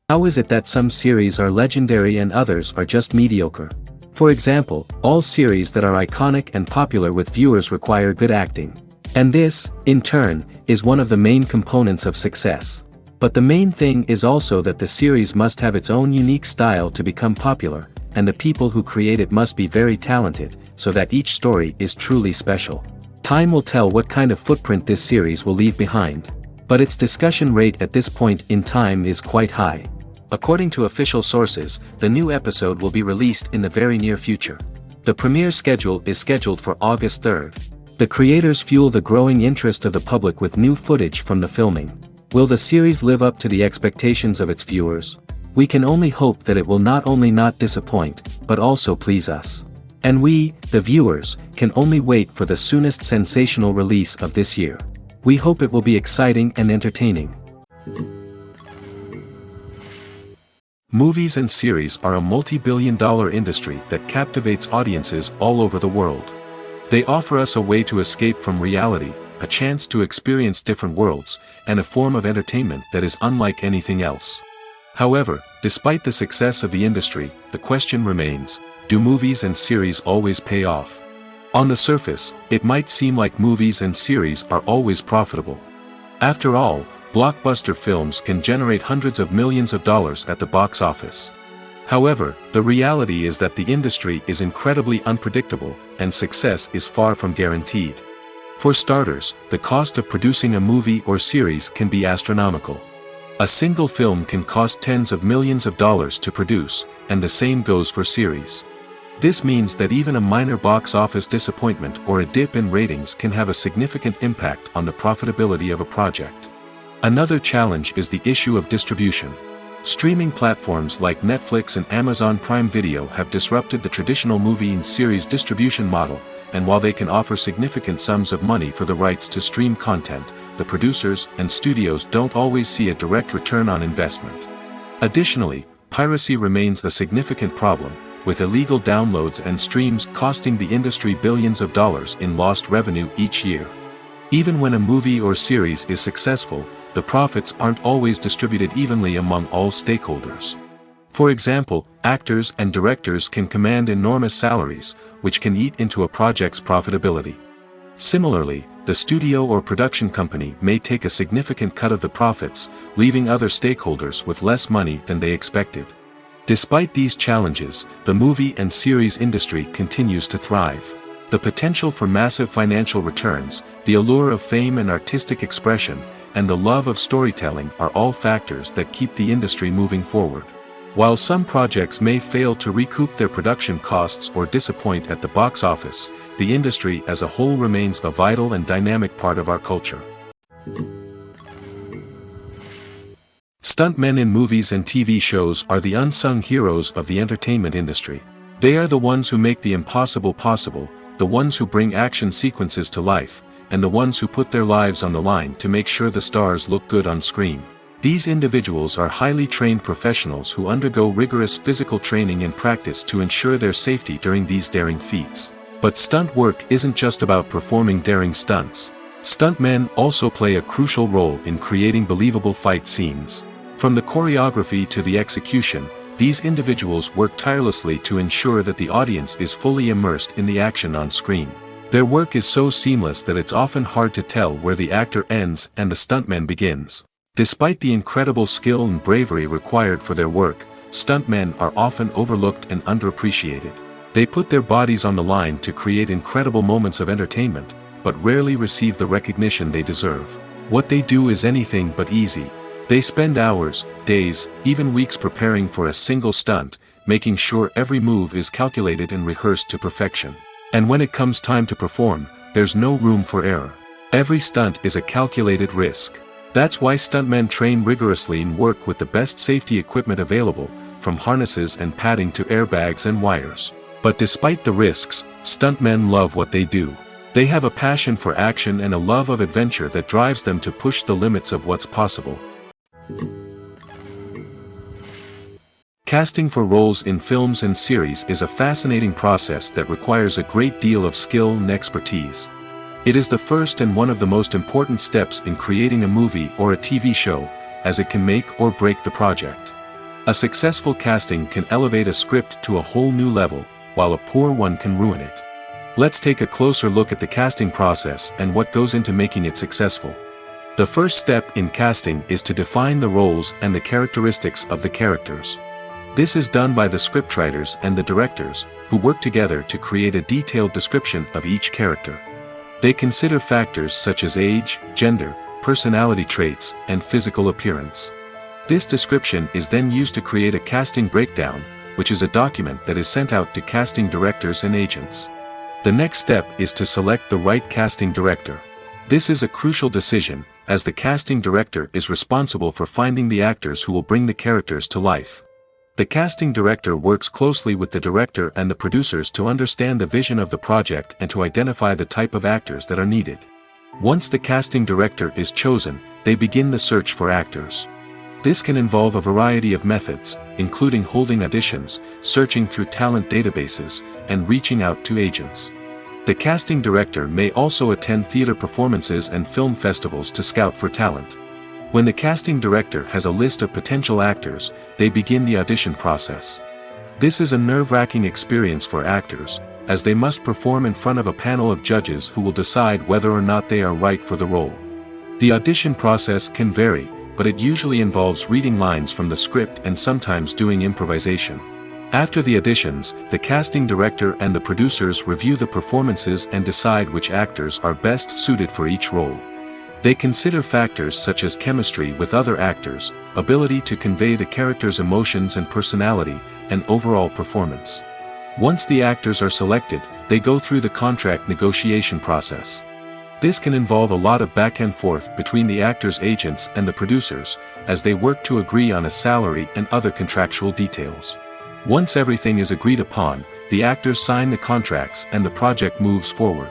How is it that some series are legendary and others are just mediocre? For example, all series that are iconic and popular with viewers require good acting. And this, in turn, is one of the main components of success. But the main thing is also that the series must have its own unique style to become popular, and the people who create it must be very talented, so that each story is truly special. Time will tell what kind of footprint this series will leave behind. But its discussion rate at this point in time is quite high. According to official sources, the new episode will be released in the very near future. The premiere schedule is scheduled for August 3rd. The creators fuel the growing interest of the public with new footage from the filming. Will the series live up to the expectations of its viewers? We can only hope that it will not only not disappoint, but also please us. And we, the viewers, can only wait for the soonest sensational release of this year. We hope it will be exciting and entertaining. Movies and series are a multi-billion-dollar industry that captivates audiences all over the world. They offer us a way to escape from reality, a chance to experience different worlds, and a form of entertainment that is unlike anything else. However, despite the success of the industry, the question remains, do movies and series always pay off? On the surface, it might seem like movies and series are always profitable. After all, blockbuster films can generate hundreds of millions of dollars at the box office. However, the reality is that the industry is incredibly unpredictable, and success is far from guaranteed. For starters, the cost of producing a movie or series can be astronomical. A single film can cost tens of millions of dollars to produce, and the same goes for series. This means that even a minor box office disappointment or a dip in ratings can have a significant impact on the profitability of a project. Another challenge is the issue of distribution. Streaming platforms like Netflix and Amazon Prime Video have disrupted the traditional movie and series distribution model, and while they can offer significant sums of money for the rights to stream content, the producers and studios don't always see a direct return on investment. Additionally, piracy remains a significant problem, with illegal downloads and streams costing the industry billions of dollars in lost revenue each year. Even when a movie or series is successful, the profits aren't always distributed evenly among all stakeholders. For example, actors and directors can command enormous salaries, which can eat into a project's profitability. Similarly, the studio or production company may take a significant cut of the profits, leaving other stakeholders with less money than they expected. Despite these challenges, the movie and series industry continues to thrive. The potential for massive financial returns, the allure of fame and artistic expression, and the love of storytelling are all factors that keep the industry moving forward. While some projects may fail to recoup their production costs or disappoint at the box office, the industry as a whole remains a vital and dynamic part of our culture. Stuntmen in movies and TV shows are the unsung heroes of the entertainment industry. They are the ones who make the impossible possible, the ones who bring action sequences to life, and the ones who put their lives on the line to make sure the stars look good on screen. These individuals are highly trained professionals who undergo rigorous physical training and practice to ensure their safety during these daring feats. But stunt work isn't just about performing daring stunts. Stuntmen also play a crucial role in creating believable fight scenes. From the choreography to the execution, these individuals work tirelessly to ensure that the audience is fully immersed in the action on screen. Their work is so seamless that it's often hard to tell where the actor ends and the stuntman begins. Despite the incredible skill and bravery required for their work, stuntmen are often overlooked and underappreciated. They put their bodies on the line to create incredible moments of entertainment, but rarely receive the recognition they deserve. What they do is anything but easy. They spend hours, days, even weeks preparing for a single stunt, making sure every move is calculated and rehearsed to perfection. And when it comes time to perform, there's no room for error. Every stunt is a calculated risk. That's why stuntmen train rigorously and work with the best safety equipment available, from harnesses and padding to airbags and wires. But despite the risks, stuntmen love what they do. They have a passion for action and a love of adventure that drives them to push the limits of what's possible. Casting for roles in films and series is a fascinating process that requires a great deal of skill and expertise. It is the first and one of the most important steps in creating a movie or a TV show, as it can make or break the project. A successful casting can elevate a script to a whole new level, while a poor one can ruin it. Let's take a closer look at the casting process and what goes into making it successful. The first step in casting is to define the roles and the characteristics of the characters. This is done by the scriptwriters and the directors, who work together to create a detailed description of each character. They consider factors such as age, gender, personality traits, and physical appearance. This description is then used to create a casting breakdown, which is a document that is sent out to casting directors and agents. The next step is to select the right casting director. This is a crucial decision, as the casting director is responsible for finding the actors who will bring the characters to life. The casting director works closely with the director and the producers to understand the vision of the project and to identify the type of actors that are needed. Once the casting director is chosen, they begin the search for actors. This can involve a variety of methods, including holding auditions, searching through talent databases, and reaching out to agents. The casting director may also attend theater performances and film festivals to scout for talent. When the casting director has a list of potential actors, they begin the audition process. This is a nerve-wracking experience for actors, as they must perform in front of a panel of judges who will decide whether or not they are right for the role. The audition process can vary, but it usually involves reading lines from the script and sometimes doing improvisation. After the auditions, the casting director and the producers review the performances and decide which actors are best suited for each role. They consider factors such as chemistry with other actors, ability to convey the character's emotions and personality, and overall performance. Once the actors are selected, they go through the contract negotiation process. This can involve a lot of back and forth between the actors' agents and the producers, as they work to agree on a salary and other contractual details. Once everything is agreed upon, the actors sign the contracts and the project moves forward.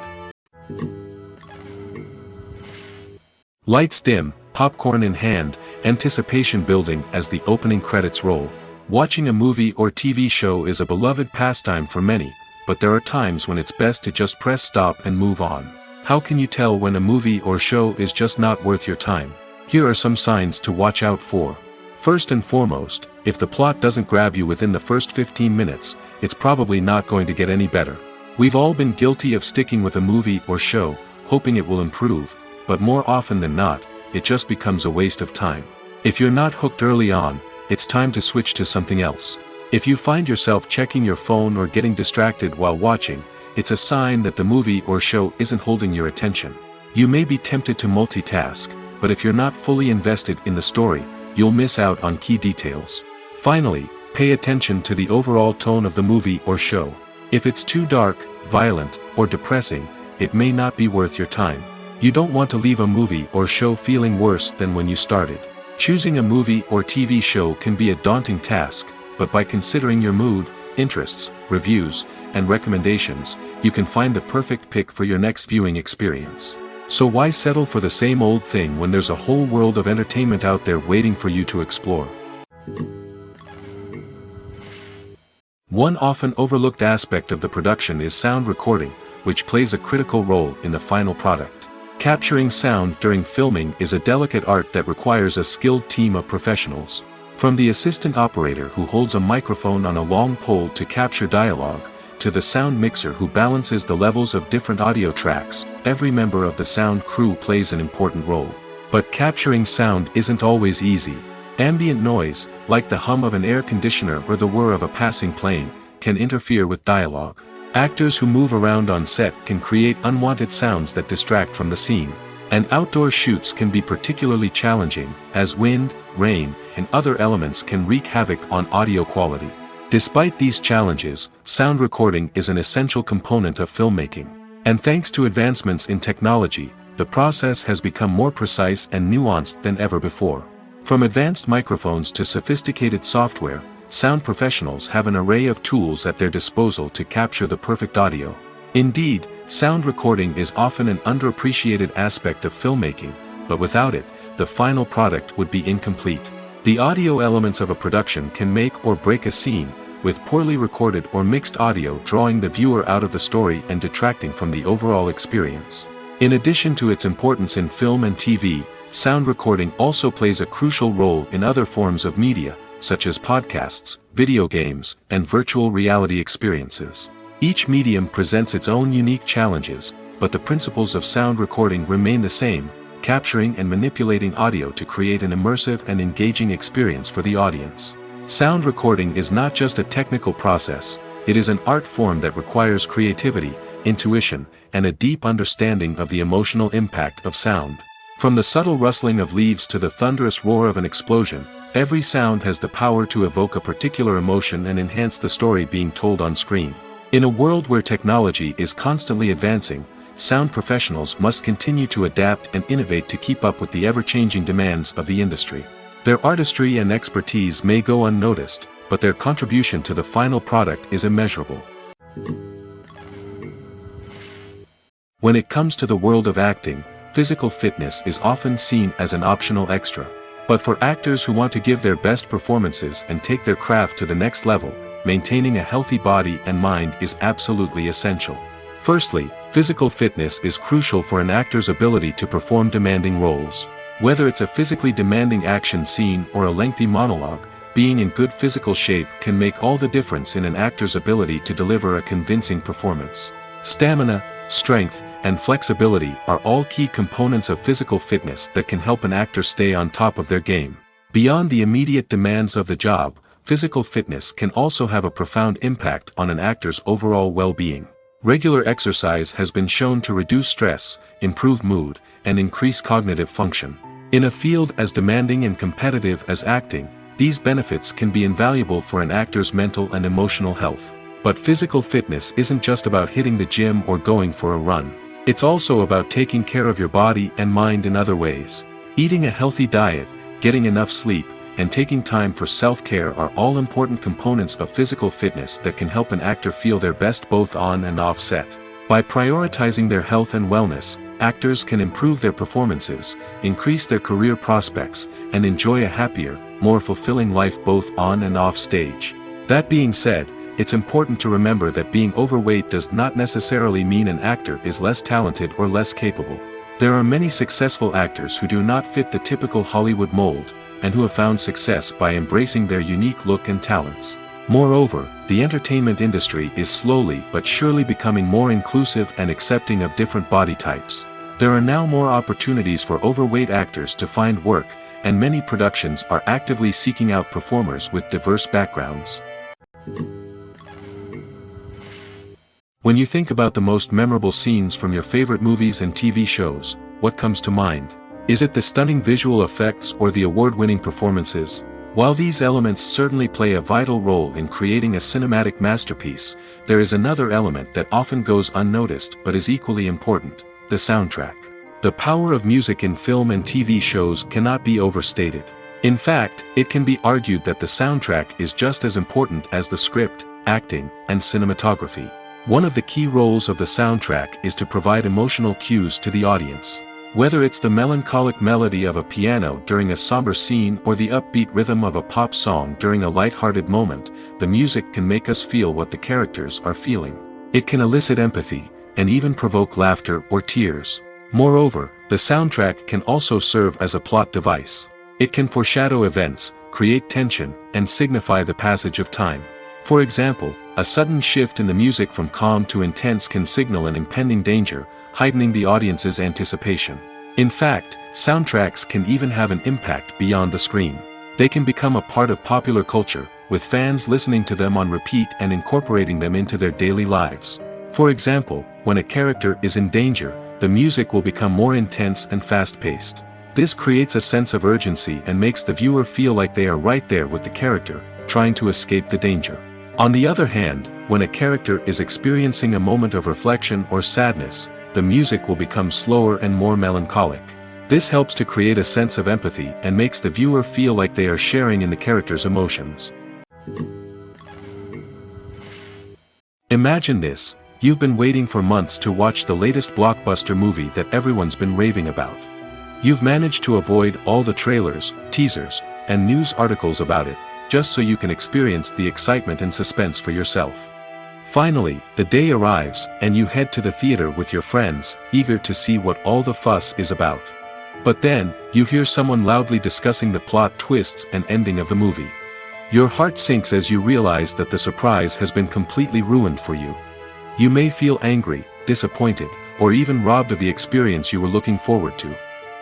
Lights dim, popcorn in hand, anticipation building as the opening credits roll. Watching a movie or TV show is a beloved pastime for many, but there are times when it's best to just press stop and move on. How can you tell when a movie or show is just not worth your time? Here are some signs to watch out for. First and foremost, if the plot doesn't grab you within the first 15 minutes, it's probably not going to get any better. We've all been guilty of sticking with a movie or show, hoping it will improve, but more often than not, it just becomes a waste of time. If you're not hooked early on, it's time to switch to something else. If you find yourself checking your phone or getting distracted while watching, it's a sign that the movie or show isn't holding your attention. You may be tempted to multitask, but if you're not fully invested in the story, you'll miss out on key details. Finally, pay attention to the overall tone of the movie or show. If it's too dark, violent, or depressing, it may not be worth your time. You don't want to leave a movie or show feeling worse than when you started. Choosing a movie or TV show can be a daunting task, but by considering your mood, interests, reviews, and recommendations, you can find the perfect pick for your next viewing experience. So why settle for the same old thing when there's a whole world of entertainment out there waiting for you to explore? One often overlooked aspect of the production is sound recording, which plays a critical role in the final product. Capturing sound during filming is a delicate art that requires a skilled team of professionals. From the assistant operator who holds a microphone on a long pole to capture dialogue, to the sound mixer who balances the levels of different audio tracks, every member of the sound crew plays an important role. But capturing sound isn't always easy. Ambient noise, like the hum of an air conditioner or the whir of a passing plane, can interfere with dialogue. Actors who move around on set can create unwanted sounds that distract from the scene. And outdoor shoots can be particularly challenging, as wind, rain, and other elements can wreak havoc on audio quality. Despite these challenges, sound recording is an essential component of filmmaking. And thanks to advancements in technology, the process has become more precise and nuanced than ever before. From advanced microphones to sophisticated software, sound professionals have an array of tools at their disposal to capture the perfect audio. Indeed, sound recording is often an underappreciated aspect of filmmaking, but without it, the final product would be incomplete. The audio elements of a production can make or break a scene, with poorly recorded or mixed audio drawing the viewer out of the story and detracting from the overall experience. In addition to its importance in film and TV, sound recording also plays a crucial role in other forms of media, such as podcasts, video games, and virtual reality experiences. Each medium presents its own unique challenges, but the principles of sound recording remain the same, capturing and manipulating audio to create an immersive and engaging experience for the audience. Sound recording is not just a technical process, it is an art form that requires creativity, intuition, and a deep understanding of the emotional impact of sound. From the subtle rustling of leaves to the thunderous roar of an explosion, every sound has the power to evoke a particular emotion and enhance the story being told on screen. In a world where technology is constantly advancing, sound professionals must continue to adapt and innovate to keep up with the ever-changing demands of the industry. Their artistry and expertise may go unnoticed, but their contribution to the final product is immeasurable. When it comes to the world of acting, physical fitness is often seen as an optional extra. But for actors who want to give their best performances and take their craft to the next level, maintaining a healthy body and mind is absolutely essential. Firstly, physical fitness is crucial for an actor's ability to perform demanding roles. Whether it's a physically demanding action scene or a lengthy monologue, being in good physical shape can make all the difference in an actor's ability to deliver a convincing performance. Stamina, strength, and flexibility are all key components of physical fitness that can help an actor stay on top of their game. Beyond the immediate demands of the job, physical fitness can also have a profound impact on an actor's overall well-being. Regular exercise has been shown to reduce stress, improve mood, and increase cognitive function. In a field as demanding and competitive as acting, these benefits can be invaluable for an actor's mental and emotional health. But physical fitness isn't just about hitting the gym or going for a run. It's also about taking care of your body and mind in other ways. Eating a healthy diet, getting enough sleep, and taking time for self-care are all important components of physical fitness that can help an actor feel their best both on and off set. By prioritizing their health and wellness, actors can improve their performances, increase their career prospects, and enjoy a happier, more fulfilling life both on and off stage. That being said, it's important to remember that being overweight does not necessarily mean an actor is less talented or less capable. There are many successful actors who do not fit the typical Hollywood mold, and who have found success by embracing their unique look and talents. Moreover, the entertainment industry is slowly but surely becoming more inclusive and accepting of different body types. There are now more opportunities for overweight actors to find work, and many productions are actively seeking out performers with diverse backgrounds. When you think about the most memorable scenes from your favorite movies and TV shows, what comes to mind? Is it the stunning visual effects or the award-winning performances? While these elements certainly play a vital role in creating a cinematic masterpiece, there is another element that often goes unnoticed but is equally important: the soundtrack. The power of music in film and TV shows cannot be overstated. In fact, it can be argued that the soundtrack is just as important as the script, acting, and cinematography. One of the key roles of the soundtrack is to provide emotional cues to the audience. Whether it's the melancholic melody of a piano during a somber scene or the upbeat rhythm of a pop song during a light-hearted moment, the music can make us feel what the characters are feeling. It can elicit empathy, and even provoke laughter or tears. Moreover, the soundtrack can also serve as a plot device. It can foreshadow events, create tension, and signify the passage of time. For example, a sudden shift in the music from calm to intense can signal an impending danger, heightening the audience's anticipation. In fact, soundtracks can even have an impact beyond the screen. They can become a part of popular culture, with fans listening to them on repeat and incorporating them into their daily lives. For example, when a character is in danger, the music will become more intense and fast-paced. This creates a sense of urgency and makes the viewer feel like they are right there with the character, trying to escape the danger. On the other hand, when a character is experiencing a moment of reflection or sadness, the music will become slower and more melancholic. This helps to create a sense of empathy and makes the viewer feel like they are sharing in the character's emotions. Imagine this: you've been waiting for months to watch the latest blockbuster movie that everyone's been raving about. You've managed to avoid all the trailers, teasers, and news articles about it, just so you can experience the excitement and suspense for yourself. Finally, the day arrives, and you head to the theater with your friends, eager to see what all the fuss is about. But then, you hear someone loudly discussing the plot twists and ending of the movie. Your heart sinks as you realize that the surprise has been completely ruined for you. You may feel angry, disappointed, or even robbed of the experience you were looking forward to.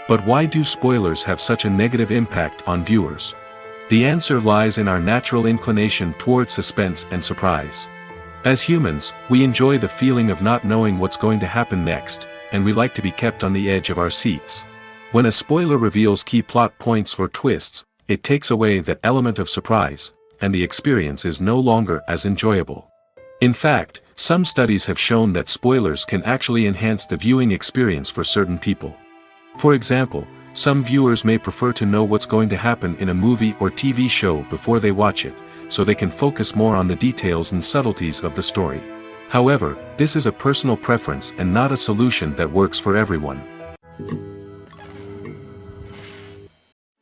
But why do spoilers have such a negative impact on viewers? The answer lies in our natural inclination towards suspense and surprise. As humans, we enjoy the feeling of not knowing what's going to happen next, and we like to be kept on the edge of our seats. When a spoiler reveals key plot points or twists, it takes away that element of surprise, and the experience is no longer as enjoyable. In fact, some studies have shown that spoilers can actually enhance the viewing experience for certain people. For example, some viewers may prefer to know what's going to happen in a movie or TV show before they watch it, so they can focus more on the details and subtleties of the story. However, this is a personal preference and not a solution that works for everyone.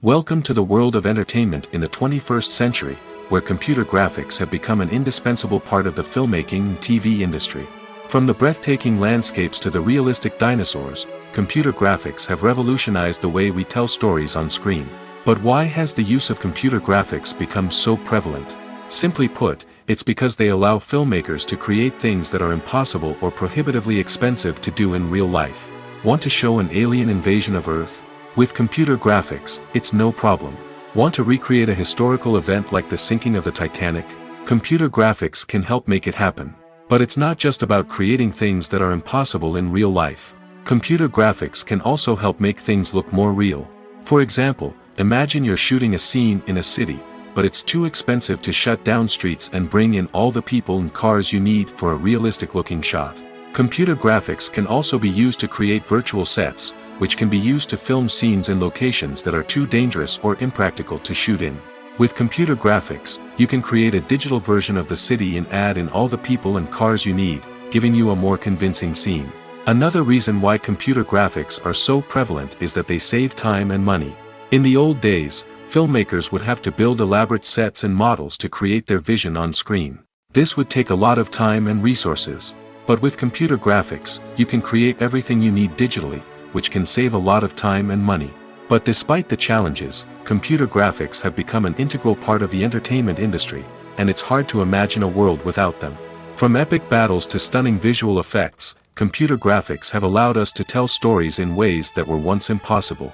Welcome to the world of entertainment in the 21st century, where computer graphics have become an indispensable part of the filmmaking and TV industry. From the breathtaking landscapes to the realistic dinosaurs, computer graphics have revolutionized the way we tell stories on screen. But why has the use of computer graphics become so prevalent? Simply put, it's because they allow filmmakers to create things that are impossible or prohibitively expensive to do in real life. Want to show an alien invasion of Earth? With computer graphics, it's no problem. Want to recreate a historical event like the sinking of the Titanic? Computer graphics can help make it happen. But it's not just about creating things that are impossible in real life. Computer graphics can also help make things look more real. For example, imagine you're shooting a scene in a city, but it's too expensive to shut down streets and bring in all the people and cars you need for a realistic-looking shot. Computer graphics can also be used to create virtual sets, which can be used to film scenes in locations that are too dangerous or impractical to shoot in. With computer graphics, you can create a digital version of the city and add in all the people and cars you need, giving you a more convincing scene. Another reason why computer graphics are so prevalent is that they save time and money. In the old days, filmmakers would have to build elaborate sets and models to create their vision on screen. This would take a lot of time and resources. But with computer graphics, you can create everything you need digitally, which can save a lot of time and money. But despite the challenges, computer graphics have become an integral part of the entertainment industry, and it's hard to imagine a world without them. From epic battles to stunning visual effects, computer graphics have allowed us to tell stories in ways that were once impossible.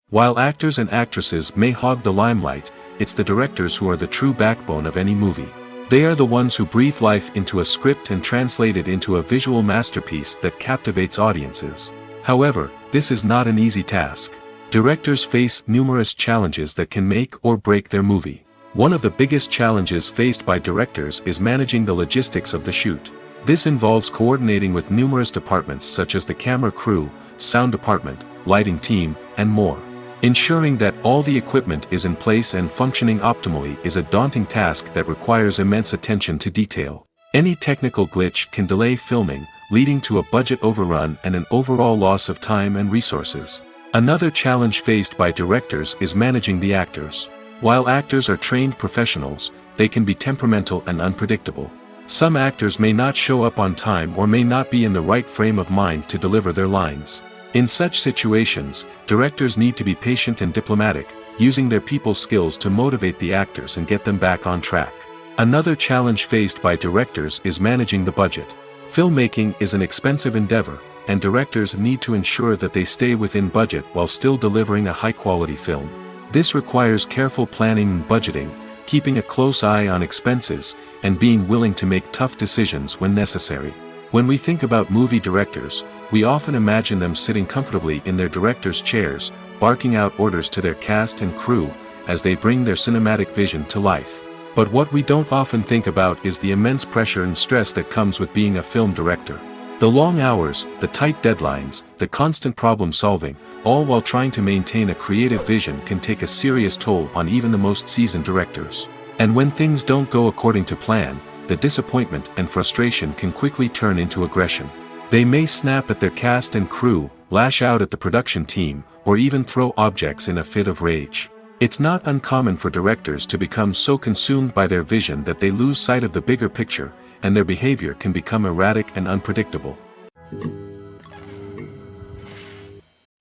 While actors and actresses may hog the limelight, it's the directors who are the true backbone of any movie. They are the ones who breathe life into a script and translate it into a visual masterpiece that captivates audiences. However, this is not an easy task. Directors face numerous challenges that can make or break their movie. One of the biggest challenges faced by directors is managing the logistics of the shoot. This involves coordinating with numerous departments such as the camera crew, sound department, lighting team, and more. Ensuring that all the equipment is in place and functioning optimally is a daunting task that requires immense attention to detail. Any technical glitch can delay filming, leading to a budget overrun and an overall loss of time and resources. Another challenge faced by directors is managing the actors. While actors are trained professionals, they can be temperamental and unpredictable. Some actors may not show up on time or may not be in the right frame of mind to deliver their lines. In such situations, directors need to be patient and diplomatic, using their people skills to motivate the actors and get them back on track. Another challenge faced by directors is managing the budget. Filmmaking is an expensive endeavor, and directors need to ensure that they stay within budget while still delivering a high-quality film. This requires careful planning and budgeting, keeping a close eye on expenses, and being willing to make tough decisions when necessary. When we think about movie directors, we often imagine them sitting comfortably in their director's chairs, barking out orders to their cast and crew, as they bring their cinematic vision to life. But what we don't often think about is the immense pressure and stress that comes with being a film director. The long hours, the tight deadlines, the constant problem solving, all while trying to maintain a creative vision can take a serious toll on even the most seasoned directors. And when things don't go according to plan, the disappointment and frustration can quickly turn into aggression. They may snap at their cast and crew, lash out at the production team, or even throw objects in a fit of rage. It's not uncommon for directors to become so consumed by their vision that they lose sight of the bigger picture, and their behavior can become erratic and unpredictable.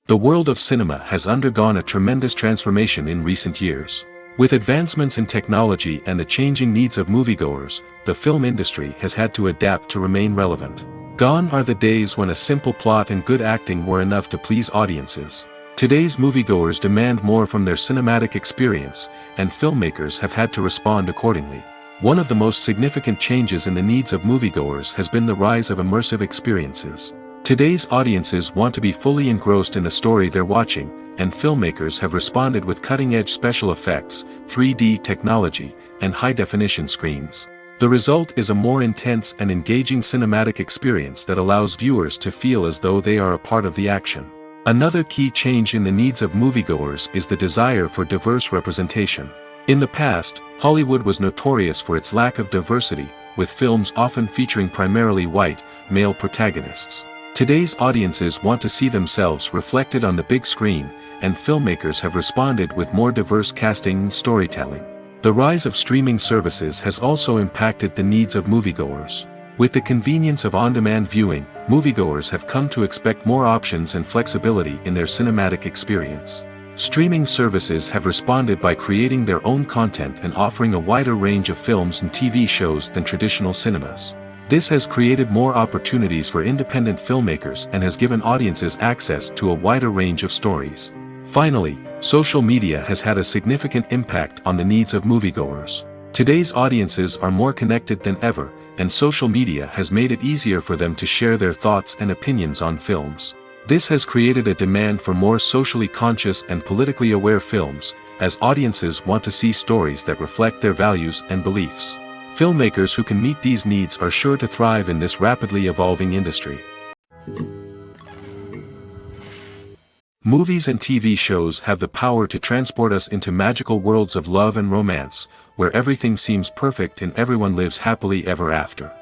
The world of cinema has undergone a tremendous transformation in recent years. With advancements in technology and the changing needs of moviegoers, the film industry has had to adapt to remain relevant. Gone are the days when a simple plot and good acting were enough to please audiences. Today's moviegoers demand more from their cinematic experience, and filmmakers have had to respond accordingly. One of the most significant changes in the needs of moviegoers has been the rise of immersive experiences. Today's audiences want to be fully engrossed in the story they're watching, and filmmakers have responded with cutting-edge special effects, 3D technology, and high-definition screens. The result is a more intense and engaging cinematic experience that allows viewers to feel as though they are a part of the action. Another key change in the needs of moviegoers is the desire for diverse representation. In the past, Hollywood was notorious for its lack of diversity, with films often featuring primarily white, male protagonists. Today's audiences want to see themselves reflected on the big screen, and filmmakers have responded with more diverse casting and storytelling. The rise of streaming services has also impacted the needs of moviegoers. With the convenience of on-demand viewing, moviegoers have come to expect more options and flexibility in their cinematic experience. Streaming services have responded by creating their own content and offering a wider range of films and TV shows than traditional cinemas. This has created more opportunities for independent filmmakers and has given audiences access to a wider range of stories. Finally, social media has had a significant impact on the needs of moviegoers. Today's audiences are more connected than ever, and social media has made it easier for them to share their thoughts and opinions on films. This has created a demand for more socially conscious and politically aware films, as audiences want to see stories that reflect their values and beliefs. Filmmakers who can meet these needs are sure to thrive in this rapidly evolving industry. Movies and TV shows have the power to transport us into magical worlds of love and romance, where everything seems perfect and everyone lives happily ever after.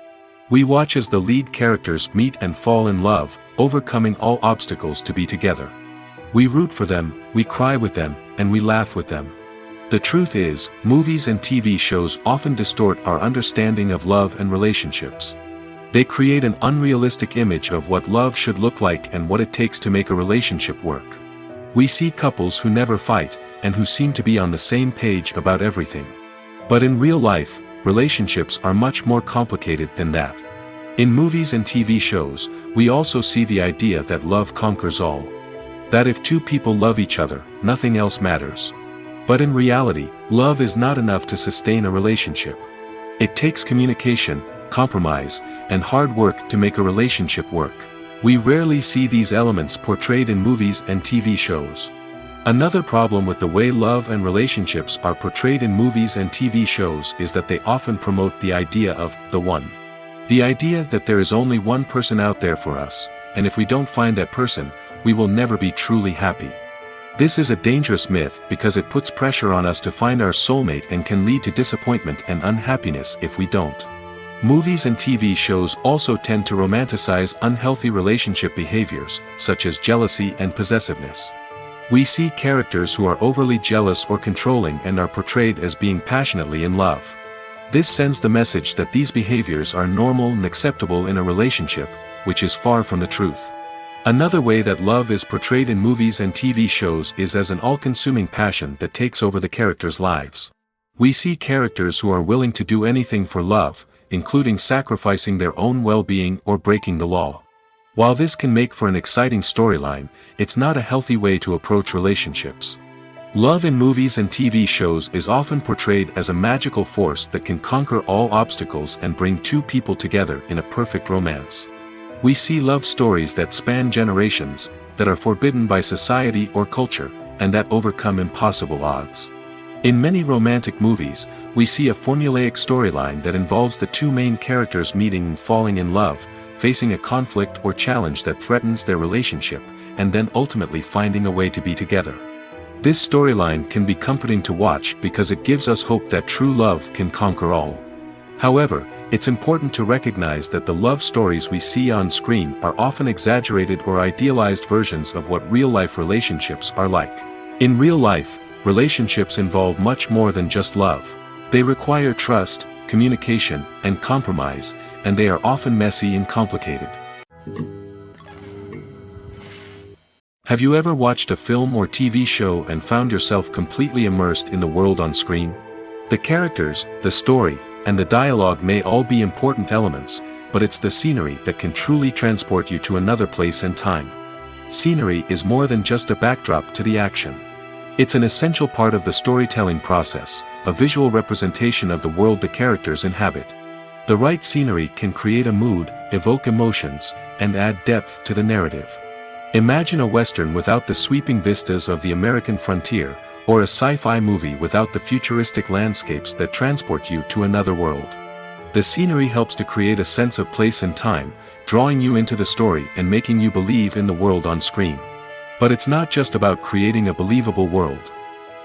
We watch as the lead characters meet and fall in love, overcoming all obstacles to be together. We root for them, we cry with them, and we laugh with them. The truth is, movies and TV shows often distort our understanding of love and relationships. They create an unrealistic image of what love should look like and what it takes to make a relationship work. We see couples who never fight, and who seem to be on the same page about everything. But in real life, relationships are much more complicated than that. In movies and TV shows, we also see the idea that love conquers all. That if two people love each other, nothing else matters. But in reality, love is not enough to sustain a relationship. It takes communication, compromise, and hard work to make a relationship work. We rarely see these elements portrayed in movies and TV shows. Another problem with the way love and relationships are portrayed in movies and TV shows is that they often promote the idea of the one. The idea that there is only one person out there for us, and if we don't find that person, we will never be truly happy. This is a dangerous myth because it puts pressure on us to find our soulmate and can lead to disappointment and unhappiness if we don't. Movies and TV shows also tend to romanticize unhealthy relationship behaviors, such as jealousy and possessiveness. We see characters who are overly jealous or controlling and are portrayed as being passionately in love. This sends the message that these behaviors are normal and acceptable in a relationship, which is far from the truth. Another way that love is portrayed in movies and TV shows is as an all-consuming passion that takes over the characters' lives. We see characters who are willing to do anything for love, including sacrificing their own well-being or breaking the law. While this can make for an exciting storyline, it's not a healthy way to approach relationships. Love in movies and TV shows is often portrayed as a magical force that can conquer all obstacles and bring two people together in a perfect romance. We see love stories that span generations, that are forbidden by society or culture, and that overcome impossible odds. In many romantic movies, we see a formulaic storyline that involves the two main characters meeting and falling in love, facing a conflict or challenge that threatens their relationship, and then ultimately finding a way to be together. This storyline can be comforting to watch because it gives us hope that true love can conquer all. However, it's important to recognize that the love stories we see on screen are often exaggerated or idealized versions of what real-life relationships are like. In real life, relationships involve much more than just love. They require trust, communication, and compromise, and they are often messy and complicated. Have you ever watched a film or TV show and found yourself completely immersed in the world on screen? The characters, the story, and the dialogue may all be important elements, but it's the scenery that can truly transport you to another place and time. Scenery is more than just a backdrop to the action. It's an essential part of the storytelling process, a visual representation of the world the characters inhabit. The right scenery can create a mood, evoke emotions, and add depth to the narrative. Imagine a Western without the sweeping vistas of the American frontier, or a sci-fi movie without the futuristic landscapes that transport you to another world. The scenery helps to create a sense of place and time, drawing you into the story and making you believe in the world on screen. But it's not just about creating a believable world.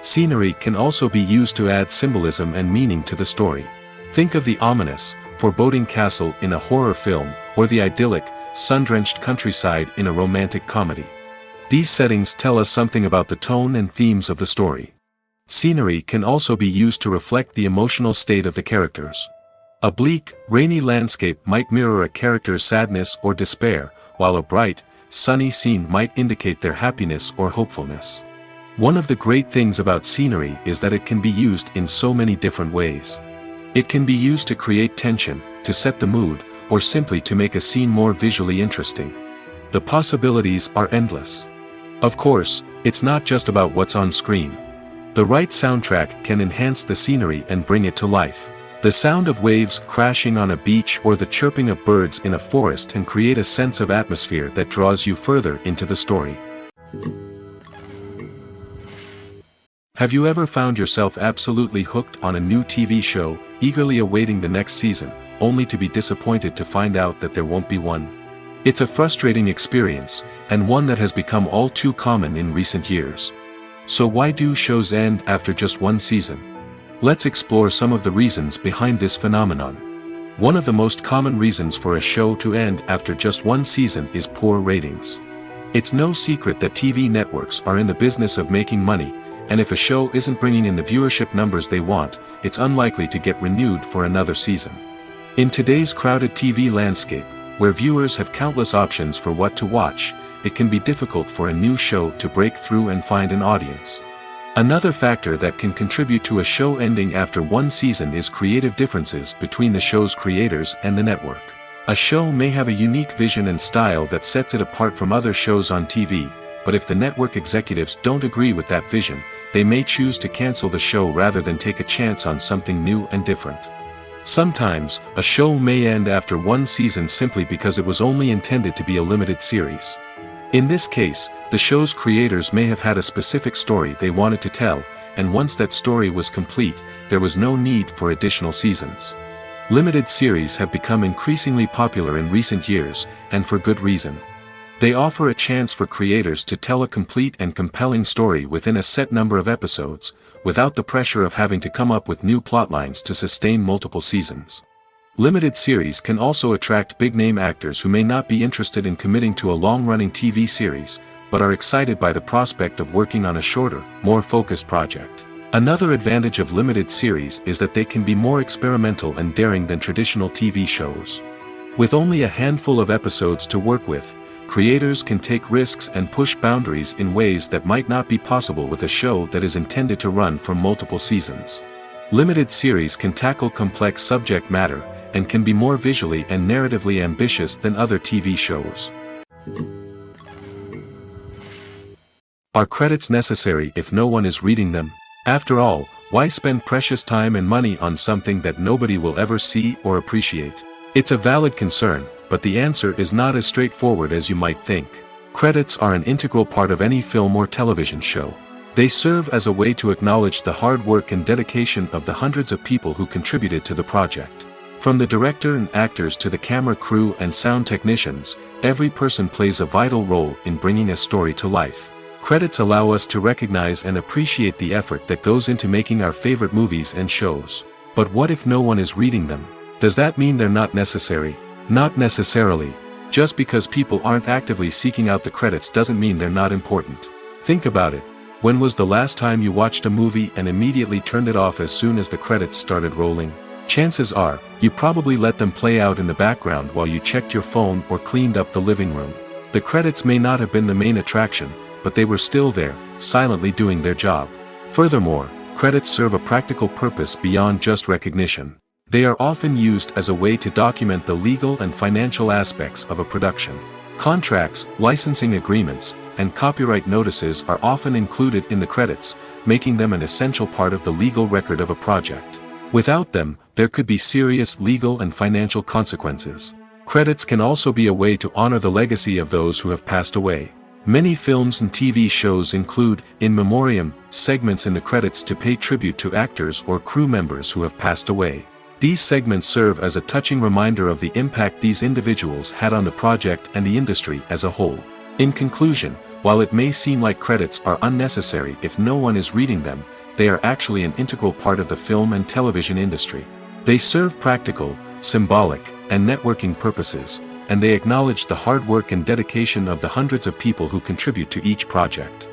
Scenery can also be used to add symbolism and meaning to the story. Think of the ominous, foreboding castle in a horror film, or the idyllic, sun-drenched countryside in a romantic comedy. These settings tell us something about the tone and themes of the story. Scenery can also be used to reflect the emotional state of the characters. A bleak, rainy landscape might mirror a character's sadness or despair, while a bright, sunny scene might indicate their happiness or hopefulness. One of the great things about scenery is that it can be used in so many different ways. It can be used to create tension, to set the mood, or simply to make a scene more visually interesting. The possibilities are endless. Of course, it's not just about what's on screen. The right soundtrack can enhance the scenery and bring it to life. The sound of waves crashing on a beach or the chirping of birds in a forest can create a sense of atmosphere that draws you further into the story. Have you ever found yourself absolutely hooked on a new TV show, eagerly awaiting the next season, only to be disappointed to find out that there won't be one? It's a frustrating experience, and one that has become all too common in recent years. So why do shows end after just one season? Let's explore some of the reasons behind this phenomenon. One of the most common reasons for a show to end after just one season is poor ratings. It's no secret that TV networks are in the business of making money, and if a show isn't bringing in the viewership numbers they want, it's unlikely to get renewed for another season. In today's crowded TV landscape, where viewers have countless options for what to watch, it can be difficult for a new show to break through and find an audience. Another factor that can contribute to a show ending after one season is creative differences between the show's creators and the network. A show may have a unique vision and style that sets it apart from other shows on TV, but if the network executives don't agree with that vision, they may choose to cancel the show rather than take a chance on something new and different. Sometimes, a show may end after one season simply because it was only intended to be a limited series. In this case, the show's creators may have had a specific story they wanted to tell, and once that story was complete, there was no need for additional seasons. Limited series have become increasingly popular in recent years, and for good reason. They offer a chance for creators to tell a complete and compelling story within a set number of episodes, without the pressure of having to come up with new plotlines to sustain multiple seasons. Limited series can also attract big-name actors who may not be interested in committing to a long-running TV series, but are excited by the prospect of working on a shorter, more focused project. Another advantage of limited series is that they can be more experimental and daring than traditional TV shows. With only a handful of episodes to work with, creators can take risks and push boundaries in ways that might not be possible with a show that is intended to run for multiple seasons. Limited series can tackle complex subject matter, and can be more visually and narratively ambitious than other TV shows. Are credits necessary if no one is reading them? After all, why spend precious time and money on something that nobody will ever see or appreciate? It's a valid concern, but the answer is not as straightforward as you might think. Credits are an integral part of any film or television show. They serve as a way to acknowledge the hard work and dedication of the hundreds of people who contributed to the project. From the director and actors to the camera crew and sound technicians, every person plays a vital role in bringing a story to life. Credits allow us to recognize and appreciate the effort that goes into making our favorite movies and shows. But what if no one is reading them? Does that mean they're not necessary? Not necessarily. Just because people aren't actively seeking out the credits doesn't mean they're not important. Think about it. When was the last time you watched a movie and immediately turned it off as soon as the credits started rolling? Chances are, you probably let them play out in the background while you checked your phone or cleaned up the living room. The credits may not have been the main attraction, but they were still there, silently doing their job. Furthermore, credits serve a practical purpose beyond just recognition. They are often used as a way to document the legal and financial aspects of a production. Contracts, licensing agreements, and copyright notices are often included in the credits, making them an essential part of the legal record of a project. Without them, there could be serious legal and financial consequences. Credits can also be a way to honor the legacy of those who have passed away. Many films and TV shows include, in memoriam, segments in the credits to pay tribute to actors or crew members who have passed away. These segments serve as a touching reminder of the impact these individuals had on the project and the industry as a whole. In conclusion, while it may seem like credits are unnecessary if no one is reading them, they are actually an integral part of the film and television industry. They serve practical, symbolic, and networking purposes, and they acknowledge the hard work and dedication of the hundreds of people who contribute to each project.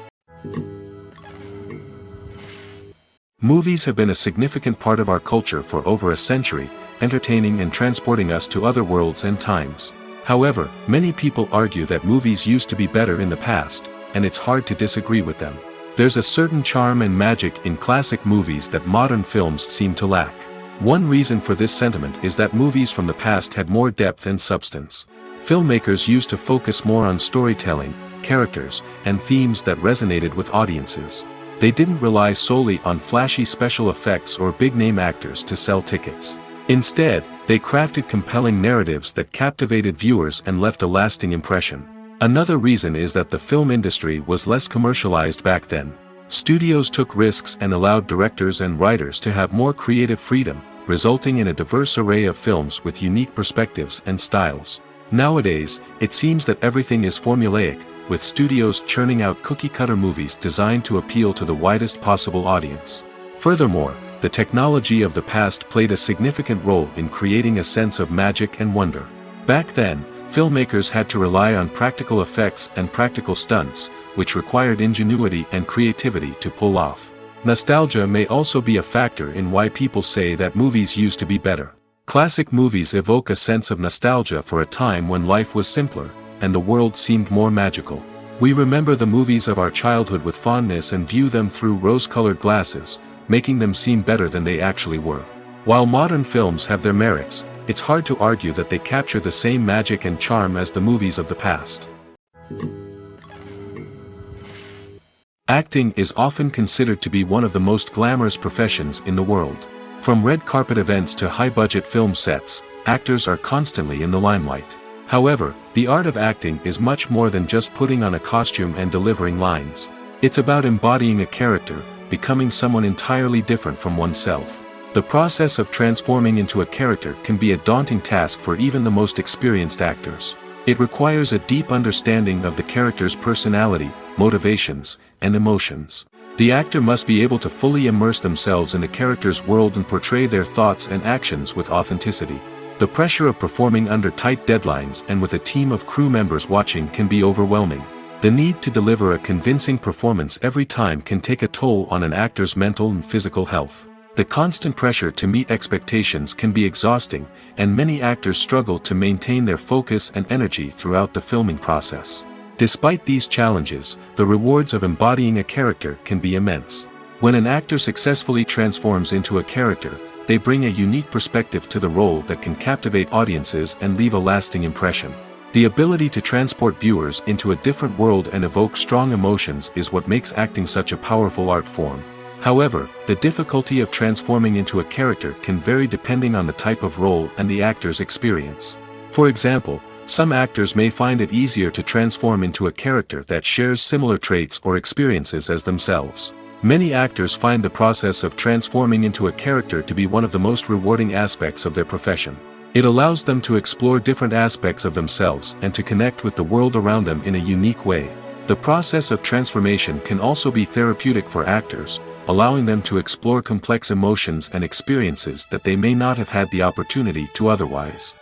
Movies have been a significant part of our culture for over a century, entertaining and transporting us to other worlds and times. However, many people argue that movies used to be better in the past, and it's hard to disagree with them. There's a certain charm and magic in classic movies that modern films seem to lack. One reason for this sentiment is that movies from the past had more depth and substance. Filmmakers used to focus more on storytelling, characters, and themes that resonated with audiences. They didn't rely solely on flashy special effects or big-name actors to sell tickets. Instead, they crafted compelling narratives that captivated viewers and left a lasting impression. Another reason is that the film industry was less commercialized back then. Studios took risks and allowed directors and writers to have more creative freedom, resulting in a diverse array of films with unique perspectives and styles. Nowadays, it seems that everything is formulaic, with studios churning out cookie-cutter movies designed to appeal to the widest possible audience. Furthermore, the technology of the past played a significant role in creating a sense of magic and wonder. Back then, filmmakers had to rely on practical effects and practical stunts, which required ingenuity and creativity to pull off. Nostalgia may also be a factor in why people say that movies used to be better. Classic movies evoke a sense of nostalgia for a time when life was simpler, and the world seemed more magical. We remember the movies of our childhood with fondness and view them through rose-colored glasses, making them seem better than they actually were. While modern films have their merits, it's hard to argue that they capture the same magic and charm as the movies of the past. Acting is often considered to be one of the most glamorous professions in the world. From red carpet events to high-budget film sets, actors are constantly in the limelight. However, the art of acting is much more than just putting on a costume and delivering lines. It's about embodying a character, becoming someone entirely different from oneself. The process of transforming into a character can be a daunting task for even the most experienced actors. It requires a deep understanding of the character's personality, motivations, and emotions. The actor must be able to fully immerse themselves in the character's world and portray their thoughts and actions with authenticity. The pressure of performing under tight deadlines and with a team of crew members watching can be overwhelming. The need to deliver a convincing performance every time can take a toll on an actor's mental and physical health. The constant pressure to meet expectations can be exhausting, and many actors struggle to maintain their focus and energy throughout the filming process. Despite these challenges, the rewards of embodying a character can be immense. When an actor successfully transforms into a character, they bring a unique perspective to the role that can captivate audiences and leave a lasting impression. The ability to transport viewers into a different world and evoke strong emotions is what makes acting such a powerful art form. However, the difficulty of transforming into a character can vary depending on the type of role and the actor's experience. For example, some actors may find it easier to transform into a character that shares similar traits or experiences as themselves. Many actors find the process of transforming into a character to be one of the most rewarding aspects of their profession. It allows them to explore different aspects of themselves and to connect with the world around them in a unique way. The process of transformation can also be therapeutic for actors, allowing them to explore complex emotions and experiences that they may not have had the opportunity to otherwise.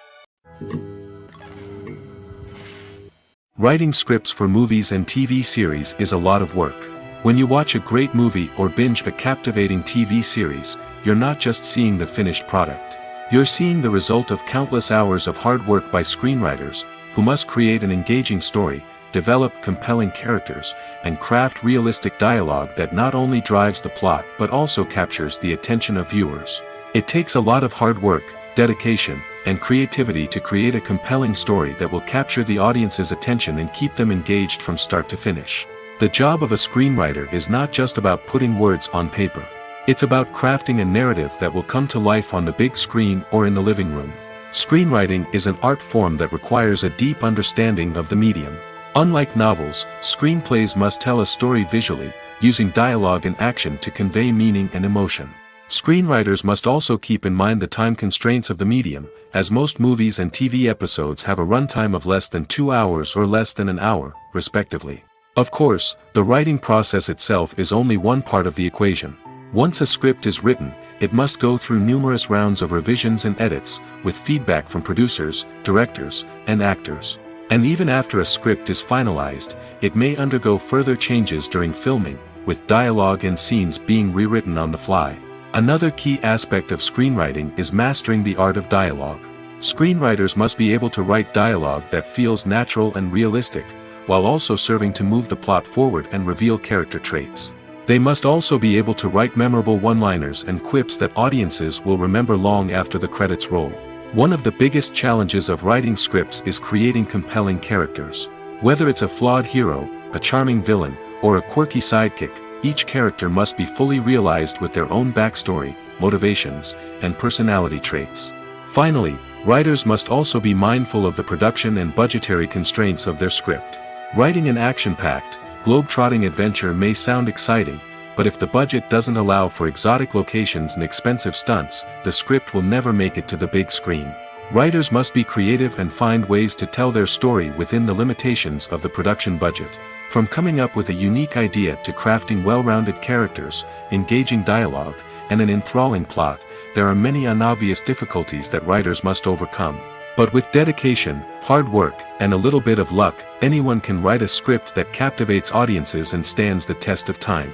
Writing scripts for movies and TV series is a lot of work. When you watch a great movie or binge a captivating TV series, you're not just seeing the finished product. You're seeing the result of countless hours of hard work by screenwriters, who must create an engaging story, develop compelling characters, and craft realistic dialogue that not only drives the plot but also captures the attention of viewers. It takes a lot of hard work, dedication, and creativity to create a compelling story that will capture the audience's attention and keep them engaged from start to finish. The job of a screenwriter is not just about putting words on paper. It's about crafting a narrative that will come to life on the big screen or in the living room. Screenwriting is an art form that requires a deep understanding of the medium. Unlike novels, screenplays must tell a story visually, using dialogue and action to convey meaning and emotion. Screenwriters must also keep in mind the time constraints of the medium, as most movies and TV episodes have a runtime of less than 2 hours or less than an hour, respectively. Of course, the writing process itself is only one part of the equation. Once a script is written, it must go through numerous rounds of revisions and edits, with feedback from producers, directors, and actors. And even after a script is finalized, it may undergo further changes during filming, with dialogue and scenes being rewritten on the fly. Another key aspect of screenwriting is mastering the art of dialogue. Screenwriters must be able to write dialogue that feels natural and realistic, while also serving to move the plot forward and reveal character traits. They must also be able to write memorable one-liners and quips that audiences will remember long after the credits roll. One of the biggest challenges of writing scripts is creating compelling characters. Whether it's a flawed hero, a charming villain, or a quirky sidekick, each character must be fully realized with their own backstory, motivations, and personality traits. Finally, writers must also be mindful of the production and budgetary constraints of their script. Writing an action-packed, globe-trotting adventure may sound exciting, but if the budget doesn't allow for exotic locations and expensive stunts, the script will never make it to the big screen. Writers must be creative and find ways to tell their story within the limitations of the production budget. From coming up with a unique idea to crafting well-rounded characters, engaging dialogue, and an enthralling plot, there are many unobvious difficulties that writers must overcome. But with dedication, hard work, and a little bit of luck, anyone can write a script that captivates audiences and stands the test of time.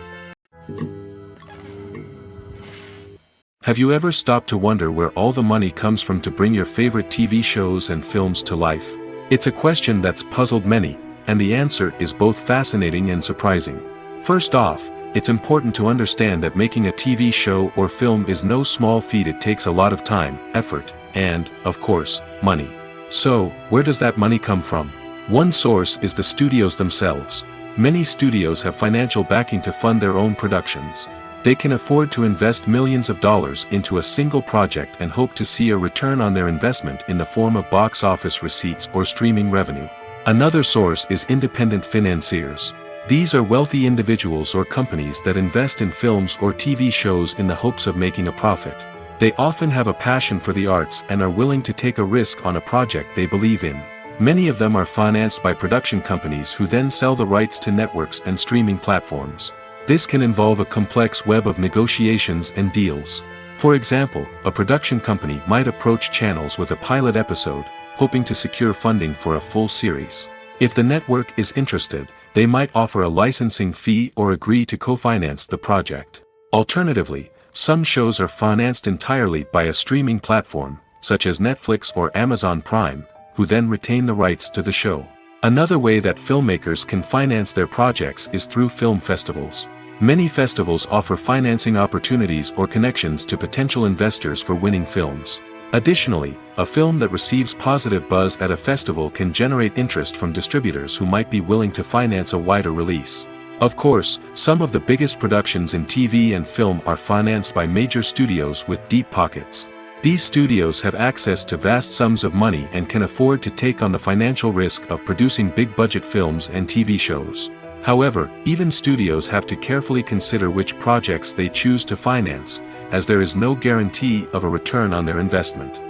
Have you ever stopped to wonder where all the money comes from to bring your favorite TV shows and films to life? It's a question that's puzzled many, and the answer is both fascinating and surprising. First off, it's important to understand that making a TV show or film is no small feat. It takes a lot of time, effort, and, of course, money. So, where does that money come from? One source is the studios themselves. Many studios have financial backing to fund their own productions. They can afford to invest millions of dollars into a single project and hope to see a return on their investment in the form of box office receipts or streaming revenue. Another source is independent financiers. These are wealthy individuals or companies that invest in films or TV shows in the hopes of making a profit. They often have a passion for the arts and are willing to take a risk on a project they believe in. Many of them are financed by production companies who then sell the rights to networks and streaming platforms. This can involve a complex web of negotiations and deals. For example, a production company might approach channels with a pilot episode, hoping to secure funding for a full series. If the network is interested, they might offer a licensing fee or agree to co-finance the project. Alternatively, some shows are financed entirely by a streaming platform, such as Netflix or Amazon Prime, who then retain the rights to the show. Another way that filmmakers can finance their projects is through film festivals. Many festivals offer financing opportunities or connections to potential investors for winning films. Additionally, a film that receives positive buzz at a festival can generate interest from distributors who might be willing to finance a wider release. Of course, some of the biggest productions in TV and film are financed by major studios with deep pockets. These studios have access to vast sums of money and can afford to take on the financial risk of producing big-budget films and TV shows. However, even studios have to carefully consider which projects they choose to finance, as there is no guarantee of a return on their investment.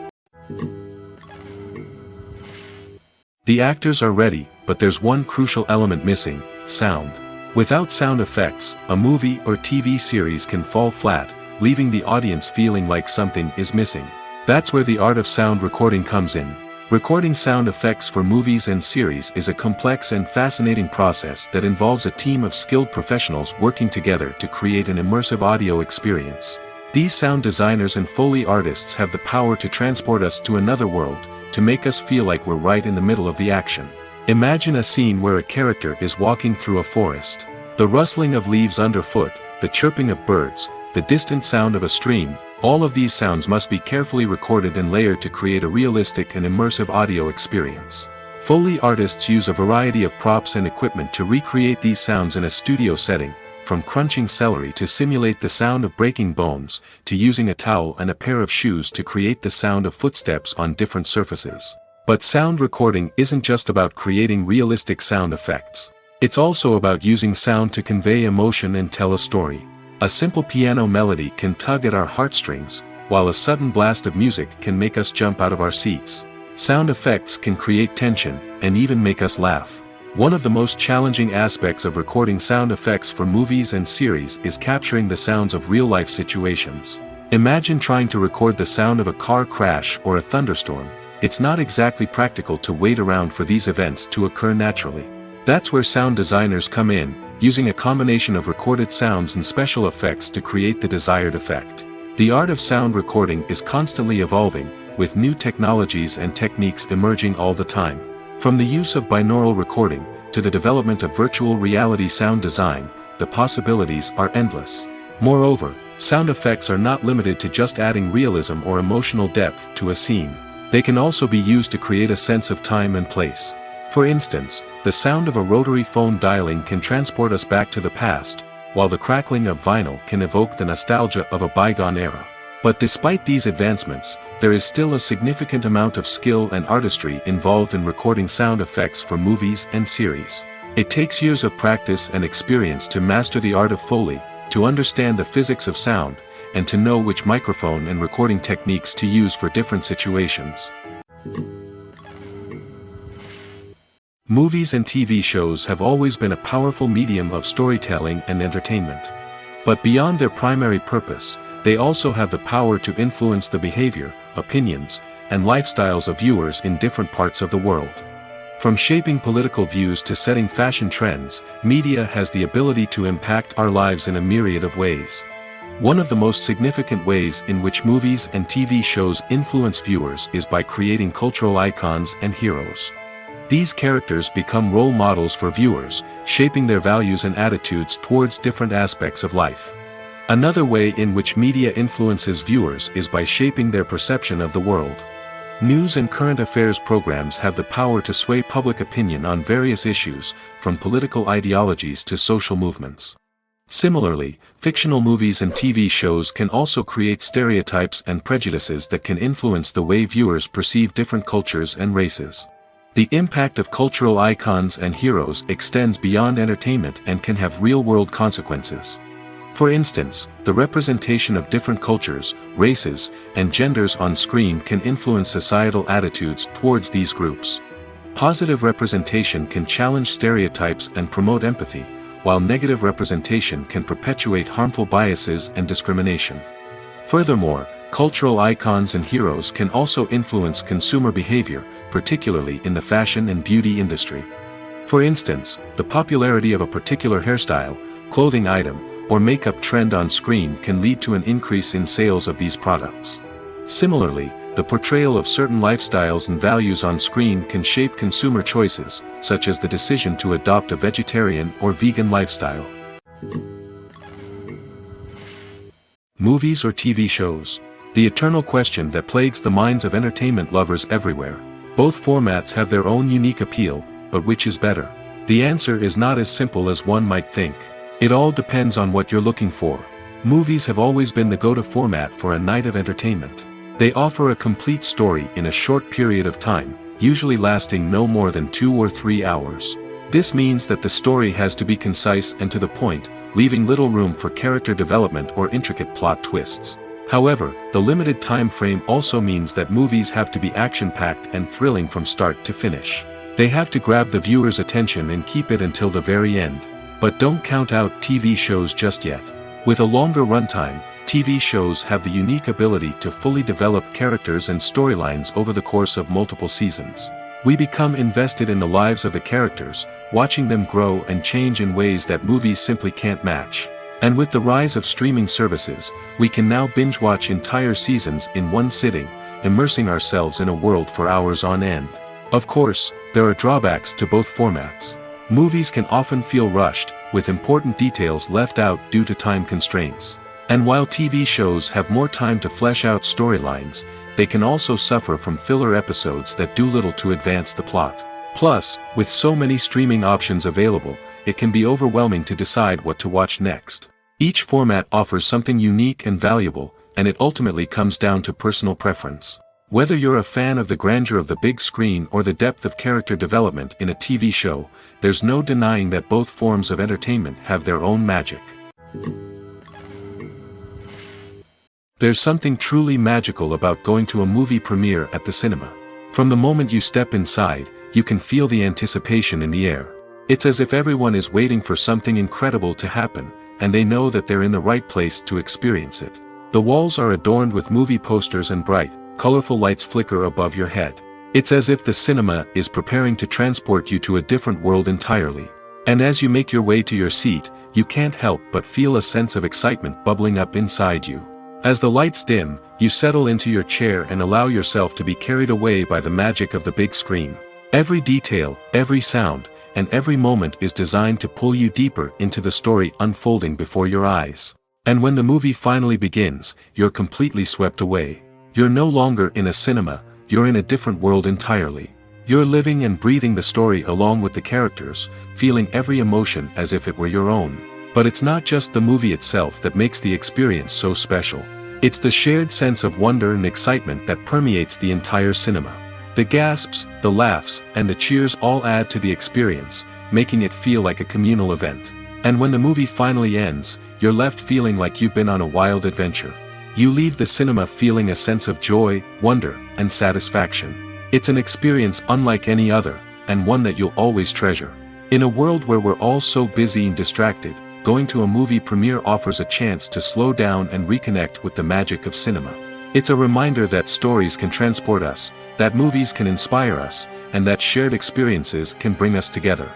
The actors are ready, but there's one crucial element missing: sound. Without sound effects, a movie or TV series can fall flat, leaving the audience feeling like something is missing. That's where the art of sound recording comes in. Recording sound effects for movies and series is a complex and fascinating process that involves a team of skilled professionals working together to create an immersive audio experience. These sound designers and Foley artists have the power to transport us to another world, to make us feel like we're right in the middle of the action. Imagine a scene where a character is walking through a forest. The rustling of leaves underfoot, the chirping of birds, the distant sound of a stream, all of these sounds must be carefully recorded and layered to create a realistic and immersive audio experience. Foley artists use a variety of props and equipment to recreate these sounds in a studio setting, from crunching celery to simulate the sound of breaking bones, to using a towel and a pair of shoes to create the sound of footsteps on different surfaces. But sound recording isn't just about creating realistic sound effects. It's also about using sound to convey emotion and tell a story. A simple piano melody can tug at our heartstrings, while a sudden blast of music can make us jump out of our seats. Sound effects can create tension, and even make us laugh. One of the most challenging aspects of recording sound effects for movies and series is capturing the sounds of real-life situations. Imagine trying to record the sound of a car crash or a thunderstorm. It's not exactly practical to wait around for these events to occur naturally. That's where sound designers come in, using a combination of recorded sounds and special effects to create the desired effect. The art of sound recording is constantly evolving, with new technologies and techniques emerging all the time. From the use of binaural recording, to the development of virtual reality sound design, the possibilities are endless. Moreover, sound effects are not limited to just adding realism or emotional depth to a scene. They can also be used to create a sense of time and place. For instance, the sound of a rotary phone dialing can transport us back to the past, while the crackling of vinyl can evoke the nostalgia of a bygone era. But despite these advancements, there is still a significant amount of skill and artistry involved in recording sound effects for movies and series. It takes years of practice and experience to master the art of Foley, to understand the physics of sound, and to know which microphone and recording techniques to use for different situations. Movies and TV shows have always been a powerful medium of storytelling and entertainment. But beyond their primary purpose, they also have the power to influence the behavior, opinions, and lifestyles of viewers in different parts of the world. From shaping political views to setting fashion trends, media has the ability to impact our lives in a myriad of ways. One of the most significant ways in which movies and TV shows influence viewers is by creating cultural icons and heroes. These characters become role models for viewers, shaping their values and attitudes towards different aspects of life. Another way in which media influences viewers is by shaping their perception of the world. News and current affairs programs have the power to sway public opinion on various issues, from political ideologies to social movements. Similarly, fictional movies and TV shows can also create stereotypes and prejudices that can influence the way viewers perceive different cultures and races. The impact of cultural icons and heroes extends beyond entertainment and can have real-world consequences. For instance, the representation of different cultures, races, and genders on screen can influence societal attitudes towards these groups. Positive representation can challenge stereotypes and promote empathy, while negative representation can perpetuate harmful biases and discrimination. Furthermore, cultural icons and heroes can also influence consumer behavior, particularly in the fashion and beauty industry. For instance, the popularity of a particular hairstyle, clothing item, or makeup trend on screen can lead to an increase in sales of these products. Similarly, the portrayal of certain lifestyles and values on screen can shape consumer choices, such as the decision to adopt a vegetarian or vegan lifestyle. Movies or TV shows? The eternal question that plagues the minds of entertainment lovers everywhere. Both formats have their own unique appeal, but which is better? The answer is not as simple as one might think. It all depends on what you're looking for. Movies have always been the go-to format for a night of entertainment. They offer a complete story in a short period of time, usually lasting no more than 2 or 3 hours. This means that the story has to be concise and to the point, leaving little room for character development or intricate plot twists. However, the limited time frame also means that movies have to be action-packed and thrilling from start to finish. They have to grab the viewer's attention and keep it until the very end. But don't count out TV shows just yet. With a longer runtime, TV shows have the unique ability to fully develop characters and storylines over the course of multiple seasons. We become invested in the lives of the characters, watching them grow and change in ways that movies simply can't match. And with the rise of streaming services, we can now binge-watch entire seasons in one sitting, immersing ourselves in a world for hours on end. Of course, there are drawbacks to both formats. Movies can often feel rushed, with important details left out due to time constraints. And while TV shows have more time to flesh out storylines, they can also suffer from filler episodes that do little to advance the plot. Plus, with so many streaming options available, it can be overwhelming to decide what to watch next. Each format offers something unique and valuable, and it ultimately comes down to personal preference. Whether you're a fan of the grandeur of the big screen or the depth of character development in a TV show, there's no denying that both forms of entertainment have their own magic. There's something truly magical about going to a movie premiere at the cinema. From the moment you step inside, you can feel the anticipation in the air. It's as if everyone is waiting for something incredible to happen, and they know that they're in the right place to experience it. The walls are adorned with movie posters and bright, colorful lights flicker above your head. It's as if the cinema is preparing to transport you to a different world entirely. And as you make your way to your seat, you can't help but feel a sense of excitement bubbling up inside you. As the lights dim, you settle into your chair and allow yourself to be carried away by the magic of the big screen. Every detail, every sound, and every moment is designed to pull you deeper into the story unfolding before your eyes. And when the movie finally begins, you're completely swept away. You're no longer in a cinema, you're in a different world entirely. You're living and breathing the story along with the characters, feeling every emotion as if it were your own. But it's not just the movie itself that makes the experience so special. It's the shared sense of wonder and excitement that permeates the entire cinema. The gasps, the laughs, and the cheers all add to the experience, making it feel like a communal event. And when the movie finally ends, you're left feeling like you've been on a wild adventure. You leave the cinema feeling a sense of joy, wonder, and satisfaction. It's an experience unlike any other, and one that you'll always treasure. In a world where we're all so busy and distracted, going to a movie premiere offers a chance to slow down and reconnect with the magic of cinema. It's a reminder that stories can transport us, that movies can inspire us, and that shared experiences can bring us together.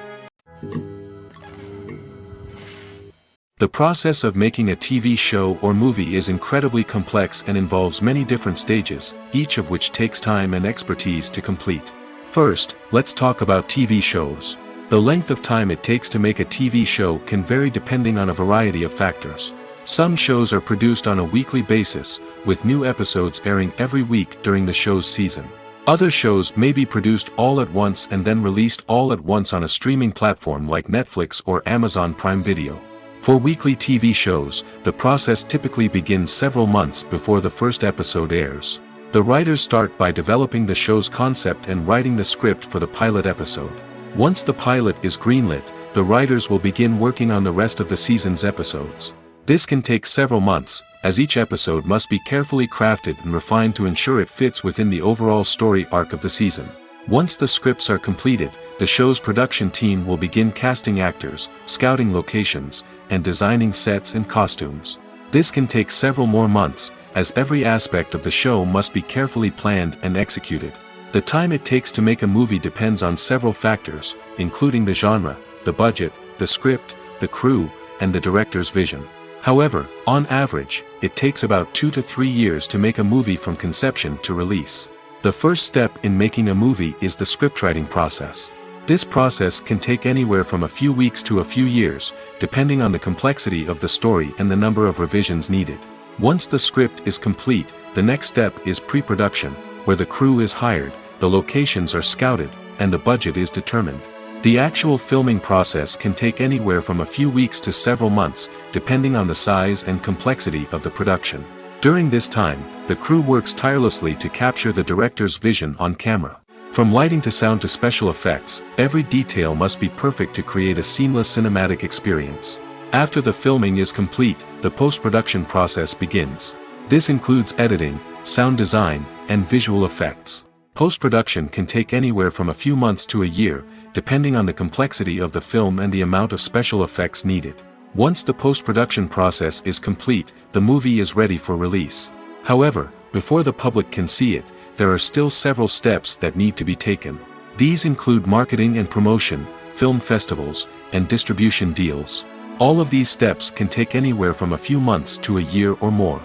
The process of making a TV show or movie is incredibly complex and involves many different stages, each of which takes time and expertise to complete. First, let's talk about TV shows. The length of time it takes to make a TV show can vary depending on a variety of factors. Some shows are produced on a weekly basis, with new episodes airing every week during the show's season. Other shows may be produced all at once and then released all at once on a streaming platform like Netflix or Amazon Prime Video. For weekly TV shows, the process typically begins several months before the first episode airs. The writers start by developing the show's concept and writing the script for the pilot episode. Once the pilot is greenlit, the writers will begin working on the rest of the season's episodes. This can take several months, as each episode must be carefully crafted and refined to ensure it fits within the overall story arc of the season. Once the scripts are completed, the show's production team will begin casting actors, scouting locations, and designing sets and costumes. This can take several more months, as every aspect of the show must be carefully planned and executed. The time it takes to make a movie depends on several factors, including the genre, the budget, the script, the crew, and the director's vision. However, on average, it takes about 2 to 3 years to make a movie from conception to release. The first step in making a movie is the scriptwriting process. This process can take anywhere from a few weeks to a few years, depending on the complexity of the story and the number of revisions needed. Once the script is complete, the next step is pre-production, where the crew is hired, the locations are scouted, and the budget is determined. The actual filming process can take anywhere from a few weeks to several months, depending on the size and complexity of the production. During this time, the crew works tirelessly to capture the director's vision on camera. From lighting to sound to special effects, every detail must be perfect to create a seamless cinematic experience. After the filming is complete, the post-production process begins. This includes editing, sound design, and visual effects. Post-production can take anywhere from a few months to a year, depending on the complexity of the film and the amount of special effects needed. Once the post-production process is complete, the movie is ready for release. However, before the public can see it, there are still several steps that need to be taken. These include marketing and promotion, film festivals, and distribution deals. All of these steps can take anywhere from a few months to a year or more.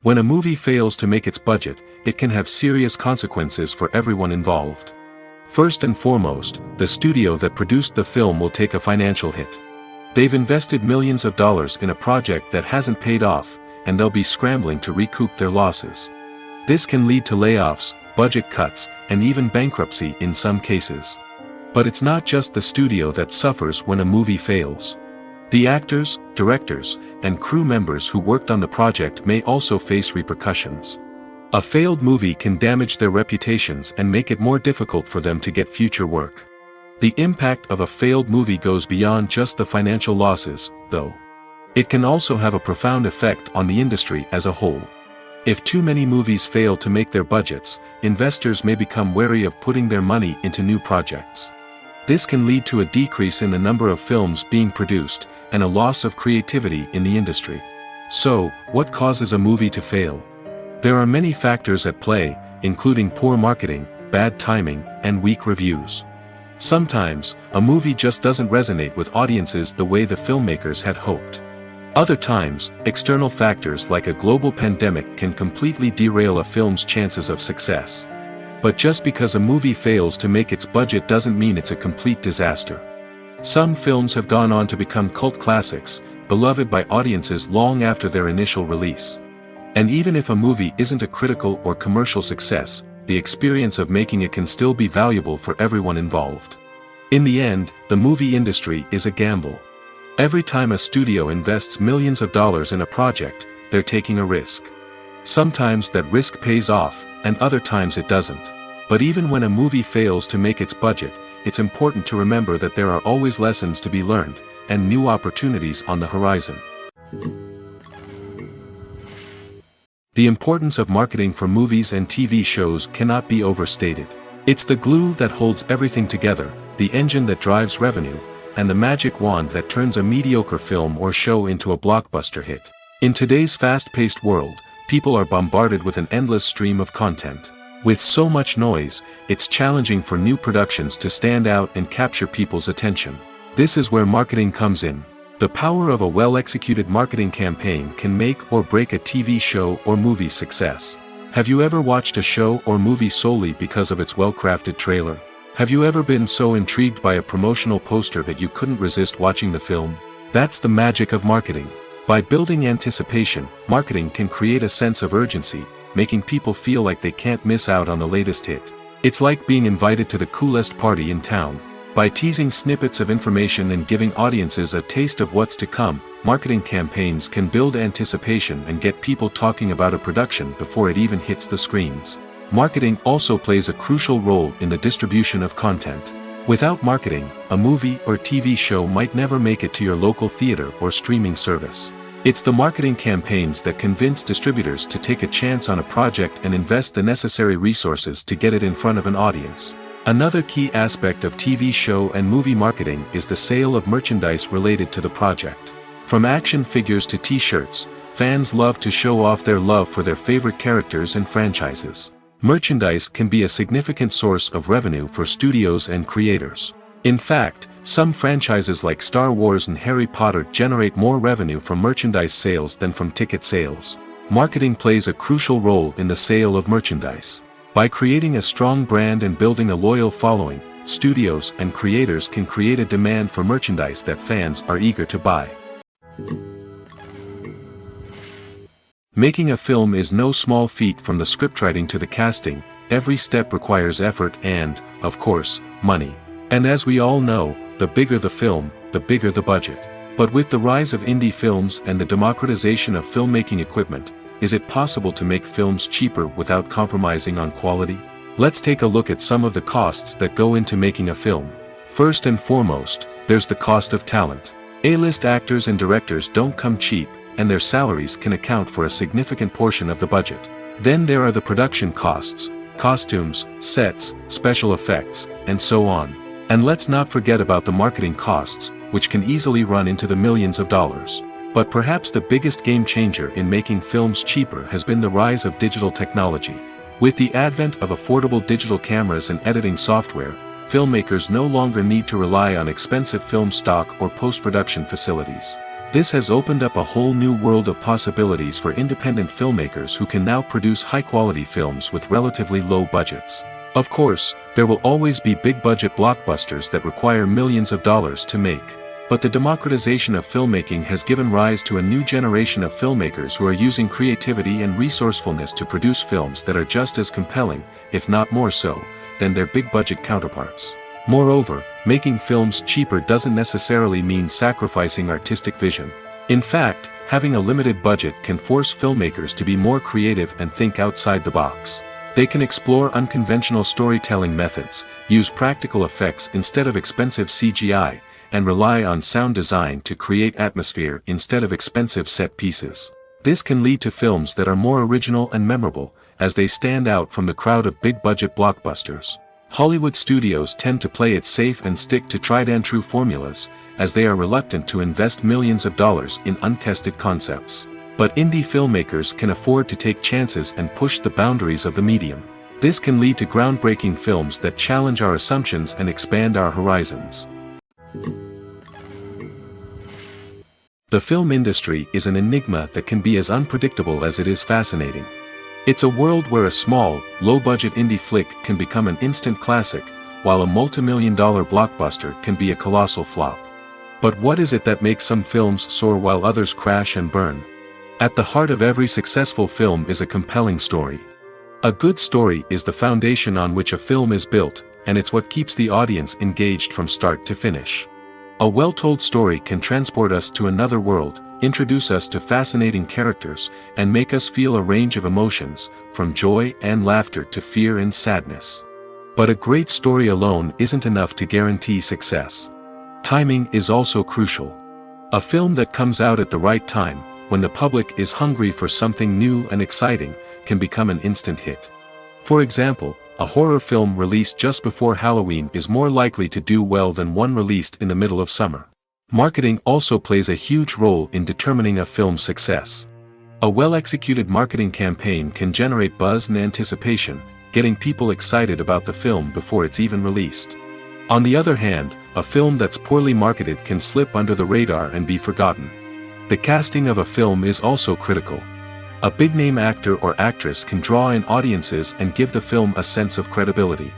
When a movie fails to make its budget, it can have serious consequences for everyone involved. First and foremost, the studio that produced the film will take a financial hit. They've invested millions of dollars in a project that hasn't paid off, and they'll be scrambling to recoup their losses. This can lead to layoffs, budget cuts, and even bankruptcy in some cases. But it's not just the studio that suffers when a movie fails. The actors, directors, and crew members who worked on the project may also face repercussions. A failed movie can damage their reputations and make it more difficult for them to get future work. The impact of a failed movie goes beyond just the financial losses, though. It can also have a profound effect on the industry as a whole. If too many movies fail to make their budgets, investors may become wary of putting their money into new projects. This can lead to a decrease in the number of films being produced, and a loss of creativity in the industry. So, what causes a movie to fail? There are many factors at play, including poor marketing, bad timing, and weak reviews. Sometimes, a movie just doesn't resonate with audiences the way the filmmakers had hoped. Other times, external factors like a global pandemic can completely derail a film's chances of success. But just because a movie fails to make its budget doesn't mean it's a complete disaster. Some films have gone on to become cult classics, beloved by audiences long after their initial release. And even if a movie isn't a critical or commercial success, the experience of making it can still be valuable for everyone involved. In the end, the movie industry is a gamble. Every time a studio invests millions of dollars in a project, they're taking a risk. Sometimes that risk pays off, and other times it doesn't. But even when a movie fails to make its budget, it's important to remember that there are always lessons to be learned, and new opportunities on the horizon. The importance of marketing for movies and TV shows cannot be overstated. It's the glue that holds everything together, the engine that drives revenue, and the magic wand that turns a mediocre film or show into a blockbuster hit. In today's fast-paced world, people are bombarded with an endless stream of content. With so much noise, it's challenging for new productions to stand out and capture people's attention. This is where marketing comes in. The power of a well-executed marketing campaign can make or break a TV show or movie's success. Have you ever watched a show or movie solely because of its well-crafted trailer? Have you ever been so intrigued by a promotional poster that you couldn't resist watching the film? That's the magic of marketing. By building anticipation, marketing can create a sense of urgency, making people feel like they can't miss out on the latest hit. It's like being invited to the coolest party in town. By teasing snippets of information and giving audiences a taste of what's to come, marketing campaigns can build anticipation and get people talking about a production before it even hits the screens. Marketing also plays a crucial role in the distribution of content. Without marketing, a movie or TV show might never make it to your local theater or streaming service. It's the marketing campaigns that convince distributors to take a chance on a project and invest the necessary resources to get it in front of an audience. Another key aspect of TV show and movie marketing is the sale of merchandise related to the project. From action figures to t-shirts, fans love to show off their love for their favorite characters and franchises. Merchandise can be a significant source of revenue for studios and creators. In fact, some franchises like Star Wars and Harry Potter generate more revenue from merchandise sales than from ticket sales. Marketing plays a crucial role in the sale of merchandise. By creating a strong brand and building a loyal following, studios and creators can create a demand for merchandise that fans are eager to buy. Making a film is no small feat. From the scriptwriting to the casting, every step requires effort and, of course, money. And as we all know, the bigger the film, the bigger the budget. But with the rise of indie films and the democratization of filmmaking equipment, is it possible to make films cheaper without compromising on quality? Let's take a look at some of the costs that go into making a film. First and foremost, there's the cost of talent. A-list actors and directors don't come cheap, and their salaries can account for a significant portion of the budget. Then there are the production costs, costumes, sets, special effects, and so on. And let's not forget about the marketing costs, which can easily run into the millions of dollars. But perhaps the biggest game changer in making films cheaper has been the rise of digital technology. With the advent of affordable digital cameras and editing software, filmmakers no longer need to rely on expensive film stock or post-production facilities. This has opened up a whole new world of possibilities for independent filmmakers who can now produce high-quality films with relatively low budgets. Of course, there will always be big-budget blockbusters that require millions of dollars to make. But the democratization of filmmaking has given rise to a new generation of filmmakers who are using creativity and resourcefulness to produce films that are just as compelling, if not more so, than their big-budget counterparts. Moreover, making films cheaper doesn't necessarily mean sacrificing artistic vision. In fact, having a limited budget can force filmmakers to be more creative and think outside the box. They can explore unconventional storytelling methods, use practical effects instead of expensive CGI, and rely on sound design to create atmosphere instead of expensive set pieces. This can lead to films that are more original and memorable, as they stand out from the crowd of big-budget blockbusters. Hollywood studios tend to play it safe and stick to tried-and-true formulas, as they are reluctant to invest millions of dollars in untested concepts. But indie filmmakers can afford to take chances and push the boundaries of the medium. This can lead to groundbreaking films that challenge our assumptions and expand our horizons. The film industry is an enigma that can be as unpredictable as it is fascinating. It's a world where a small, low-budget indie flick can become an instant classic, while a multi-million-dollar blockbuster can be a colossal flop. But what is it that makes some films soar while others crash and burn? At the heart of every successful film is a compelling story. A good story is the foundation on which a film is built, and it's what keeps the audience engaged from start to finish. A well-told story can transport us to another world, introduce us to fascinating characters, and make us feel a range of emotions, from joy and laughter to fear and sadness. But a great story alone isn't enough to guarantee success. Timing is also crucial. A film that comes out at the right time, when the public is hungry for something new and exciting, can become an instant hit. For example, a horror film released just before Halloween is more likely to do well than one released in the middle of summer. Marketing also plays a huge role in determining a film's success. A well-executed marketing campaign can generate buzz and anticipation, getting people excited about the film before it's even released. On the other hand, a film that's poorly marketed can slip under the radar and be forgotten. The casting of a film is also critical. A big-name actor or actress can draw in audiences and give the film a sense of credibility.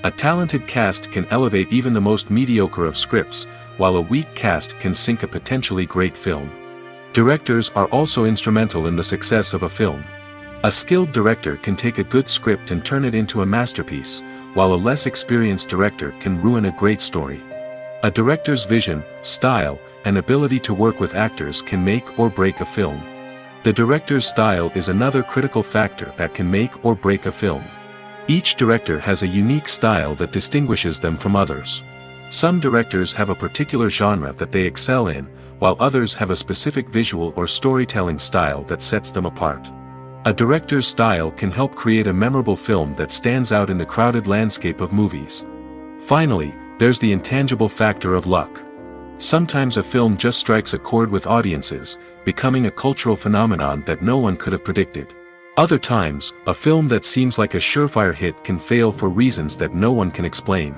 A talented cast can elevate even the most mediocre of scripts, while a weak cast can sink a potentially great film. Directors are also instrumental in the success of a film. A skilled director can take a good script and turn it into a masterpiece, while a less experienced director can ruin a great story. A director's vision, style, and ability to work with actors can make or break a film. The director's style is another critical factor that can make or break a film. Each director has a unique style that distinguishes them from others. Some directors have a particular genre that they excel in, while others have a specific visual or storytelling style that sets them apart. A director's style can help create a memorable film that stands out in the crowded landscape of movies. Finally, there's the intangible factor of luck. Sometimes a film just strikes a chord with audiences, becoming a cultural phenomenon that no one could have predicted. Other times, a film that seems like a surefire hit can fail for reasons that no one can explain.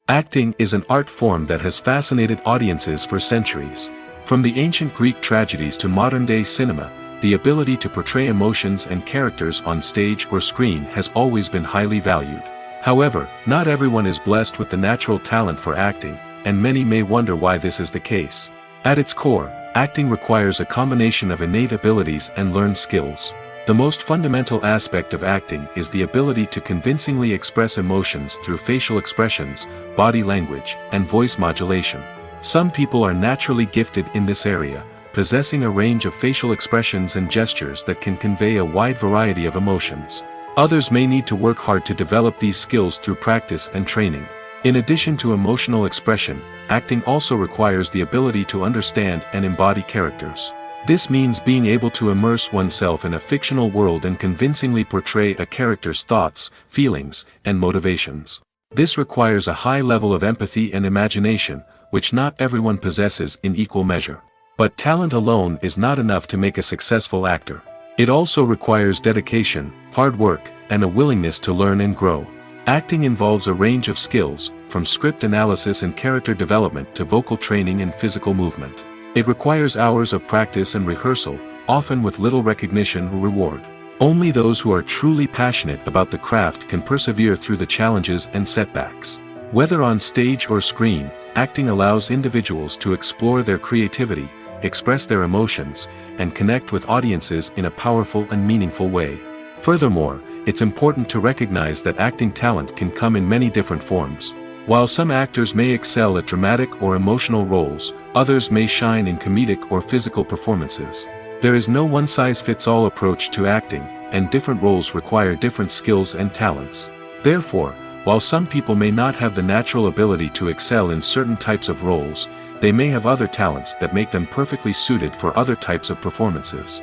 Acting is an art form that has fascinated audiences for centuries. From the ancient Greek tragedies to modern-day cinema, the ability to portray emotions and characters on stage or screen has always been highly valued. However, not everyone is blessed with the natural talent for acting, and many may wonder why this is the case. At its core, acting requires a combination of innate abilities and learned skills. The most fundamental aspect of acting is the ability to convincingly express emotions through facial expressions, body language, and voice modulation. Some people are naturally gifted in this area, possessing a range of facial expressions and gestures that can convey a wide variety of emotions. Others may need to work hard to develop these skills through practice and training. In addition to emotional expression, acting also requires the ability to understand and embody characters. This means being able to immerse oneself in a fictional world and convincingly portray a character's thoughts, feelings, and motivations. This requires a high level of empathy and imagination, which not everyone possesses in equal measure. But talent alone is not enough to make a successful actor. It also requires dedication, hard work, and a willingness to learn and grow. Acting involves a range of skills, from script analysis and character development to vocal training and physical movement. It requires hours of practice and rehearsal, often with little recognition or reward. Only those who are truly passionate about the craft can persevere through the challenges and setbacks. Whether on stage or screen, acting allows individuals to explore their creativity, express their emotions, and connect with audiences in a powerful and meaningful way. Furthermore, it's important to recognize that acting talent can come in many different forms. While some actors may excel at dramatic or emotional roles, others may shine in comedic or physical performances. There is no one-size-fits-all approach to acting, and different roles require different skills and talents. Therefore, while some people may not have the natural ability to excel in certain types of roles, they may have other talents that make them perfectly suited for other types of performances.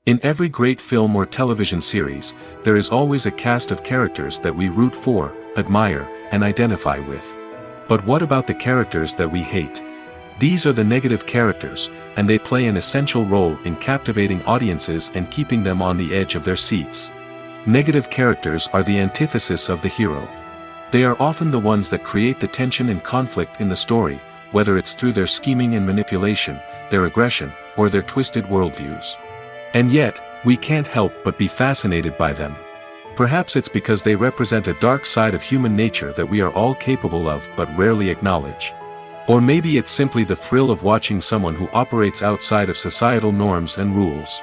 In every great film or television series, there is always a cast of characters that we root for, admire, and identify with. But what about the characters that we hate? These are the negative characters, and they play an essential role in captivating audiences and keeping them on the edge of their seats. Negative characters are the antithesis of the hero. They are often the ones that create the tension and conflict in the story, whether it's through their scheming and manipulation, their aggression, or their twisted worldviews. And yet, we can't help but be fascinated by them. Perhaps it's because they represent a dark side of human nature that we are all capable of but rarely acknowledge. Or maybe it's simply the thrill of watching someone who operates outside of societal norms and rules.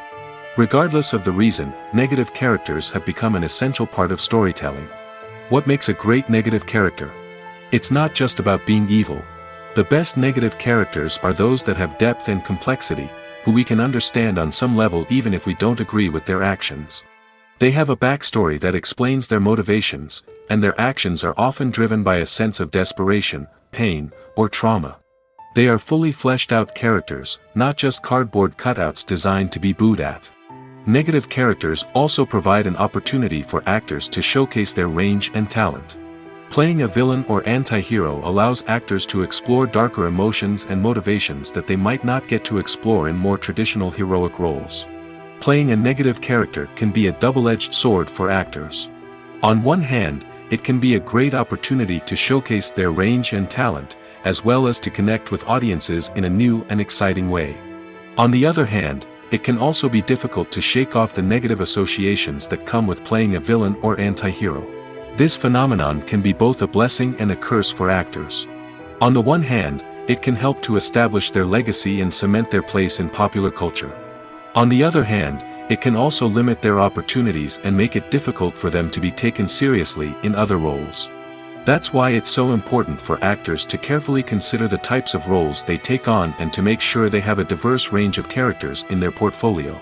Regardless of the reason, negative characters have become an essential part of storytelling. What makes a great negative character? It's not just about being evil. The best negative characters are those that have depth and complexity, who we can understand on some level even if we don't agree with their actions. They have a backstory that explains their motivations, and their actions are often driven by a sense of desperation, pain, or trauma. They are fully fleshed out characters, not just cardboard cutouts designed to be booed at. Negative characters also provide an opportunity for actors to showcase their range and talent. Playing a villain or anti-hero allows actors to explore darker emotions and motivations that they might not get to explore in more traditional heroic roles. Playing a negative character can be a double-edged sword for actors. On one hand, it can be a great opportunity to showcase their range and talent, as well as to connect with audiences in a new and exciting way. On the other hand, it can also be difficult to shake off the negative associations that come with playing a villain or anti-hero. This phenomenon can be both a blessing and a curse for actors. On the one hand, it can help to establish their legacy and cement their place in popular culture. On the other hand, it can also limit their opportunities and make it difficult for them to be taken seriously in other roles. That's why it's so important for actors to carefully consider the types of roles they take on and to make sure they have a diverse range of characters in their portfolio.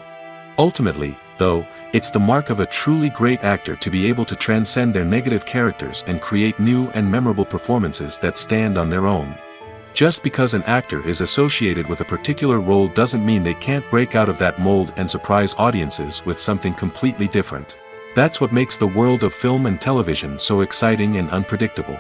Ultimately, though, it's the mark of a truly great actor to be able to transcend their negative characters and create new and memorable performances that stand on their own. Just because an actor is associated with a particular role doesn't mean they can't break out of that mold and surprise audiences with something completely different. That's what makes the world of film and television so exciting and unpredictable.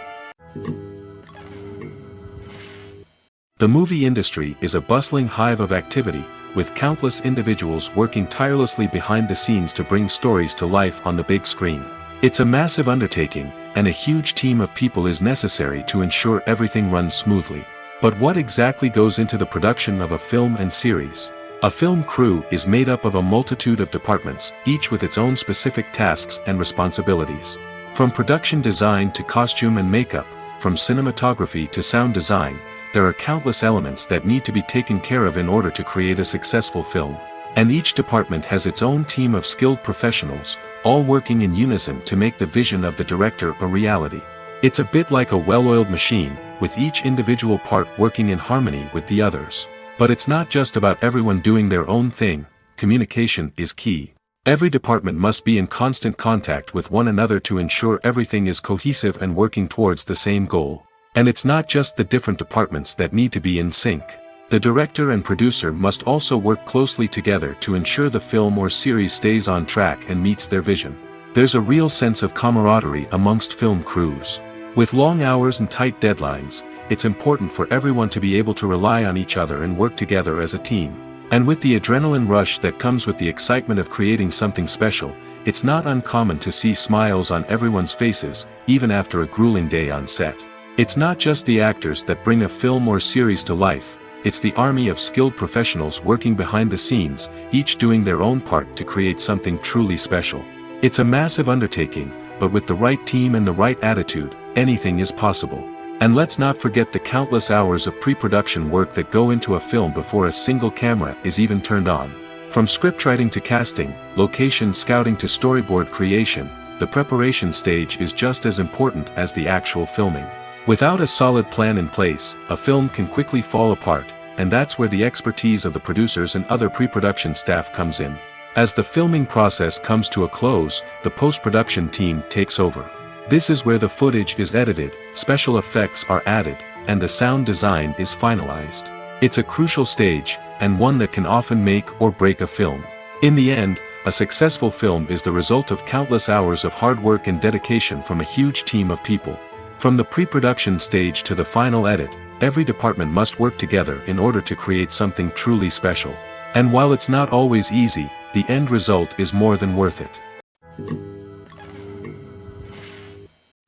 The movie industry is a bustling hive of activity, with countless individuals working tirelessly behind the scenes to bring stories to life on the big screen. It's a massive undertaking, and a huge team of people is necessary to ensure everything runs smoothly. But what exactly goes into the production of a film and series? A film crew is made up of a multitude of departments, each with its own specific tasks and responsibilities. From production design to costume and makeup, from cinematography to sound design, there are countless elements that need to be taken care of in order to create a successful film. And each department has its own team of skilled professionals, all working in unison to make the vision of the director a reality. It's a bit like a well-oiled machine, with each individual part working in harmony with the others. But it's not just about everyone doing their own thing. Communication is key. Every department must be in constant contact with one another to ensure everything is cohesive and working towards the same goal. And it's not just the different departments that need to be in sync. The director and producer must also work closely together to ensure the film or series stays on track and meets their vision. There's a real sense of camaraderie amongst film crews. With long hours and tight deadlines, it's important for everyone to be able to rely on each other and work together as a team. And with the adrenaline rush that comes with the excitement of creating something special, it's not uncommon to see smiles on everyone's faces, even after a grueling day on set. It's not just the actors that bring a film or series to life, it's the army of skilled professionals working behind the scenes, each doing their own part to create something truly special. It's a massive undertaking, but with the right team and the right attitude, anything is possible. And let's not forget the countless hours of pre-production work that go into a film before a single camera is even turned on. From scriptwriting to casting, location scouting to storyboard creation, the preparation stage is just as important as the actual filming. Without a solid plan in place, a film can quickly fall apart, and that's where the expertise of the producers and other pre-production staff comes in. As the filming process comes to a close, the post-production team takes over. This is where the footage is edited, special effects are added, and the sound design is finalized. It's a crucial stage, and one that can often make or break a film. In the end, a successful film is the result of countless hours of hard work and dedication from a huge team of people. From the pre-production stage to the final edit, every department must work together in order to create something truly special. And while it's not always easy, the end result is more than worth it.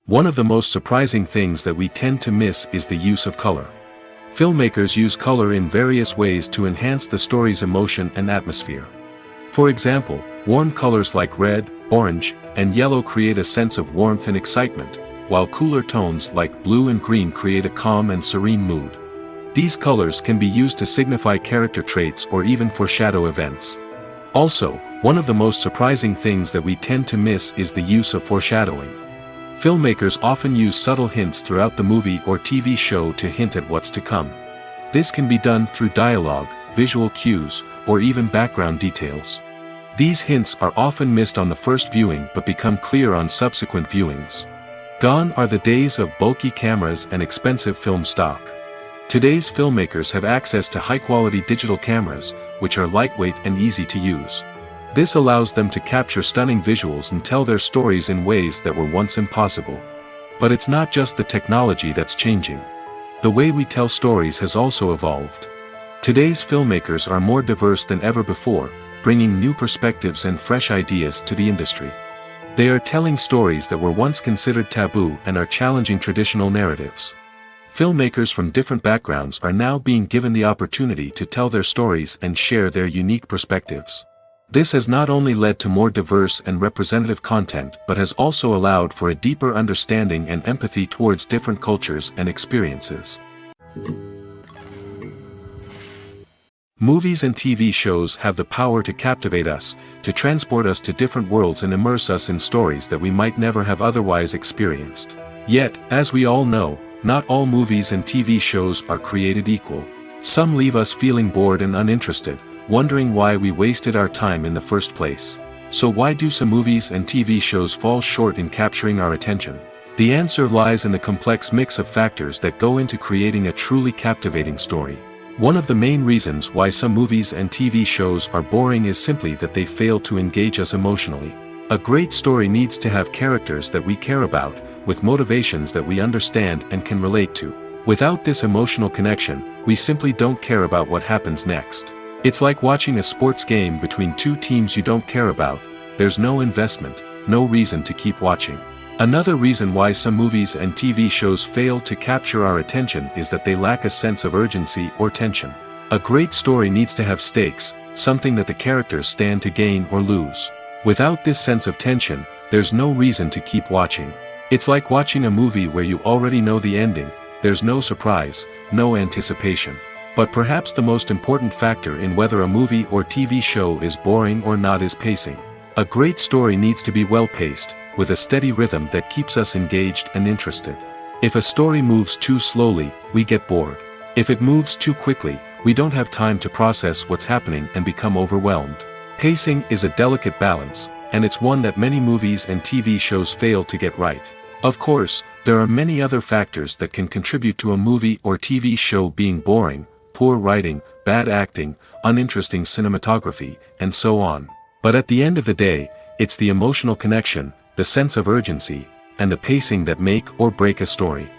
One of the most surprising things that we tend to miss is the use of color. Filmmakers use color in various ways to enhance the story's emotion and atmosphere. For example, warm colors like red, orange, and yellow create a sense of warmth and excitement, while cooler tones like blue and green create a calm and serene mood. These colors can be used to signify character traits or even foreshadow events. Also, one of the most surprising things that we tend to miss is the use of foreshadowing. Filmmakers often use subtle hints throughout the movie or TV show to hint at what's to come. This can be done through dialogue, visual cues, or even background details. These hints are often missed on the first viewing but become clear on subsequent viewings. Gone are the days of bulky cameras and expensive film stock. Today's filmmakers have access to high-quality digital cameras, which are lightweight and easy to use. This allows them to capture stunning visuals and tell their stories in ways that were once impossible. But it's not just the technology that's changing. The way we tell stories has also evolved. Today's filmmakers are more diverse than ever before, bringing new perspectives and fresh ideas to the industry. They are telling stories that were once considered taboo and are challenging traditional narratives. Filmmakers from different backgrounds are now being given the opportunity to tell their stories and share their unique perspectives. This has not only led to more diverse and representative content but has also allowed for a deeper understanding and empathy towards different cultures and experiences. Movies and TV shows have the power to captivate us, to transport us to different worlds and immerse us in stories that we might never have otherwise experienced. Yet, as we all know, not all movies and TV shows are created equal. Some leave us feeling bored and uninterested, wondering why we wasted our time in the first place. So why do some movies and TV shows fall short in capturing our attention? The answer lies in the complex mix of factors that go into creating a truly captivating story. One of the main reasons why some movies and TV shows are boring is simply that they fail to engage us emotionally. A great story needs to have characters that we care about, with motivations that we understand and can relate to. Without this emotional connection, we simply don't care about what happens next. It's like watching a sports game between two teams you don't care about. There's no investment, no reason to keep watching. Another reason why some movies and TV shows fail to capture our attention is that they lack a sense of urgency or tension. A great story needs to have stakes, something that the characters stand to gain or lose. Without this sense of tension, there's no reason to keep watching. It's like watching a movie where you already know the ending, there's no surprise, no anticipation. But perhaps the most important factor in whether a movie or TV show is boring or not is pacing. A great story needs to be well-paced, with a steady rhythm that keeps us engaged and interested. If a story moves too slowly, we get bored. If it moves too quickly, we don't have time to process what's happening and become overwhelmed. Pacing is a delicate balance, and it's one that many movies and TV shows fail to get right. Of course, there are many other factors that can contribute to a movie or TV show being boring: poor writing, bad acting, uninteresting cinematography, and so on. But at the end of the day, it's the emotional connection, the sense of urgency, and the pacing that make or break a story.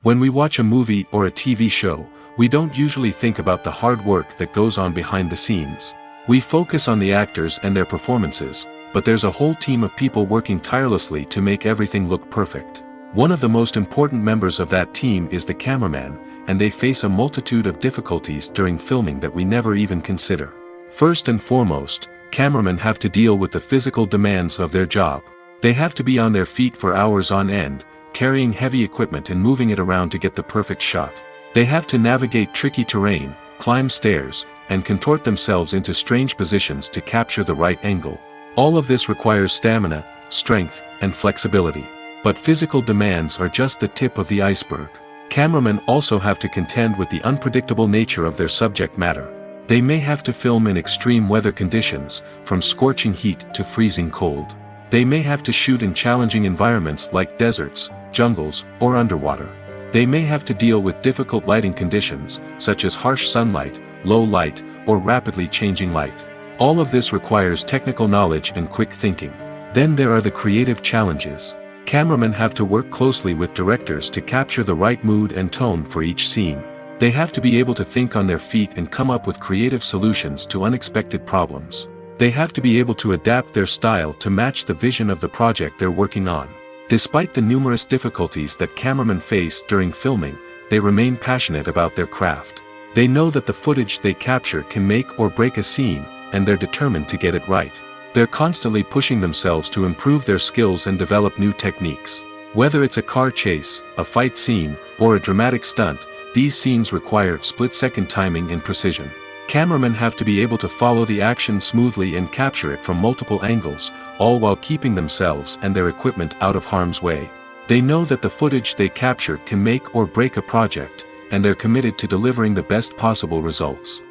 When we watch a movie or a TV show, we don't usually think about the hard work that goes on behind the scenes. We focus on the actors and their performances, but there's a whole team of people working tirelessly to make everything look perfect. One of the most important members of that team is the cameraman, and they face a multitude of difficulties during filming that we never even consider. First and foremost, cameramen have to deal with the physical demands of their job. They have to be on their feet for hours on end, carrying heavy equipment and moving it around to get the perfect shot. They have to navigate tricky terrain, climb stairs, and contort themselves into strange positions to capture the right angle. All of this requires stamina, strength, and flexibility. But physical demands are just the tip of the iceberg. Cameramen also have to contend with the unpredictable nature of their subject matter. They may have to film in extreme weather conditions, from scorching heat to freezing cold. They may have to shoot in challenging environments like deserts, jungles, or underwater. They may have to deal with difficult lighting conditions, such as harsh sunlight, low light, or rapidly changing light. All of this requires technical knowledge and quick thinking. Then there are the creative challenges. Cameramen have to work closely with directors to capture the right mood and tone for each scene. They have to be able to think on their feet and come up with creative solutions to unexpected problems. They have to be able to adapt their style to match the vision of the project they're working on. Despite the numerous difficulties that cameramen face during filming, they remain passionate about their craft. They know that the footage they capture can make or break a scene, and they're determined to get it right. They're constantly pushing themselves to improve their skills and develop new techniques. Whether it's a car chase, a fight scene, or a dramatic stunt, these scenes require split-second timing and precision. Cameramen have to be able to follow the action smoothly and capture it from multiple angles, all while keeping themselves and their equipment out of harm's way. They know that the footage they capture can make or break a project, and they're committed to delivering the best possible results.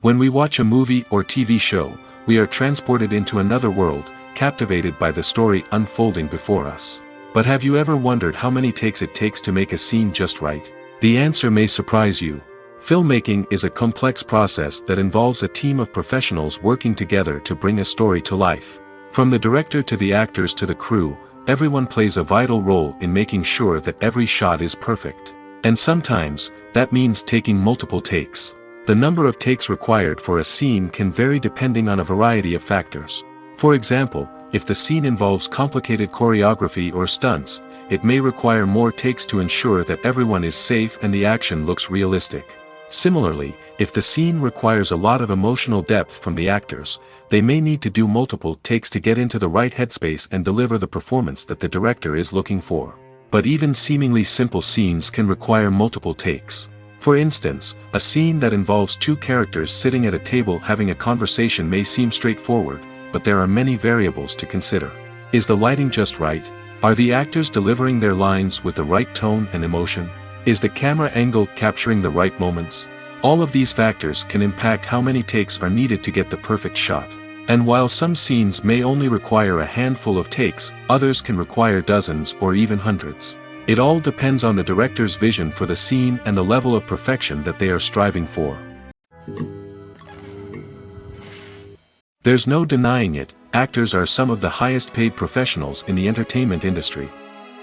When we watch a movie or TV show, we are transported into another world, captivated by the story unfolding before us. But have you ever wondered how many takes it takes to make a scene just right? The answer may surprise you. Filmmaking is a complex process that involves a team of professionals working together to bring a story to life. From the director to the actors to the crew, everyone plays a vital role in making sure that every shot is perfect. And sometimes, that means taking multiple takes. The number of takes required for a scene can vary depending on a variety of factors. For example, if the scene involves complicated choreography or stunts, it may require more takes to ensure that everyone is safe and the action looks realistic. Similarly, if the scene requires a lot of emotional depth from the actors, they may need to do multiple takes to get into the right headspace and deliver the performance that the director is looking for. But even seemingly simple scenes can require multiple takes. For instance, a scene that involves two characters sitting at a table having a conversation may seem straightforward, but there are many variables to consider. Is the lighting just right? Are the actors delivering their lines with the right tone and emotion? Is the camera angle capturing the right moments? All of these factors can impact how many takes are needed to get the perfect shot. And while some scenes may only require a handful of takes, others can require dozens or even hundreds. It all depends on the director's vision for the scene and the level of perfection that they are striving for. There's no denying it, actors are some of the highest paid professionals in the entertainment industry.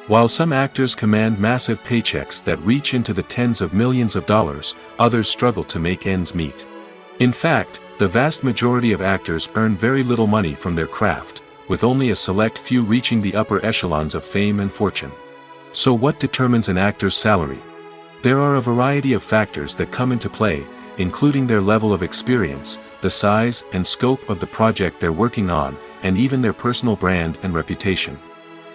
While some actors command massive paychecks that reach into the tens of millions of dollars, others struggle to make ends meet. In fact, the vast majority of actors earn very little money from their craft, with only a select few reaching the upper echelons of fame and fortune. So what determines an actor's salary? There are a variety of factors that come into play, including their level of experience, the size and scope of the project they're working on, and even their personal brand and reputation.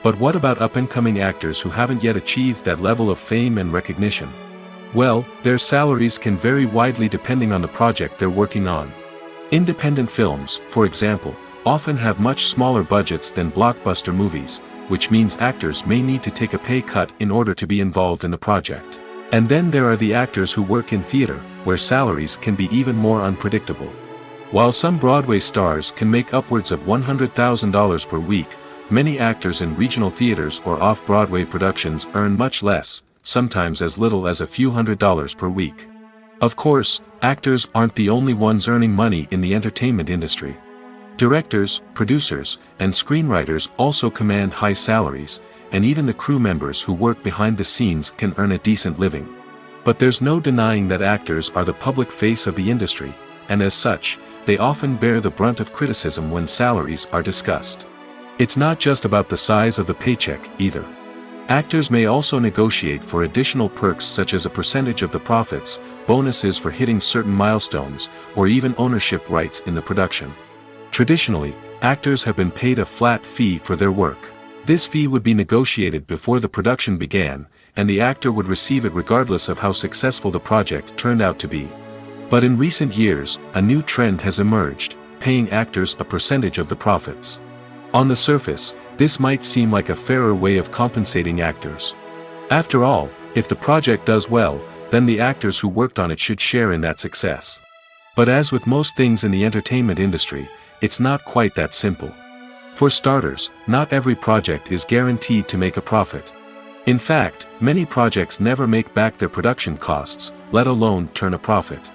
But what about up-and-coming actors who haven't yet achieved that level of fame and recognition? Well, their salaries can vary widely depending on the project they're working on. Independent films, for example, often have much smaller budgets than blockbuster movies, which means actors may need to take a pay cut in order to be involved in the project. And then there are the actors who work in theater, where salaries can be even more unpredictable. While some Broadway stars can make upwards of $100,000 per week, many actors in regional theaters or off-Broadway productions earn much less, sometimes as little as a few $100s per week. Of course, actors aren't the only ones earning money in the entertainment industry. Directors, producers, and screenwriters also command high salaries, and even the crew members who work behind the scenes can earn a decent living. But there's no denying that actors are the public face of the industry, and as such, they often bear the brunt of criticism when salaries are discussed. It's not just about the size of the paycheck, either. Actors may also negotiate for additional perks such as a percentage of the profits, bonuses for hitting certain milestones, or even ownership rights in the production. Traditionally, actors have been paid a flat fee for their work. This fee would be negotiated before the production began, and the actor would receive it regardless of how successful the project turned out to be. But in recent years, a new trend has emerged, paying actors a percentage of the profits. On the surface, this might seem like a fairer way of compensating actors. After all, if the project does well, then the actors who worked on it should share in that success. But as with most things in the entertainment industry, it's not quite that simple. For starters, not every project is guaranteed to make a profit. In fact, many projects never make back their production costs, let alone turn a profit.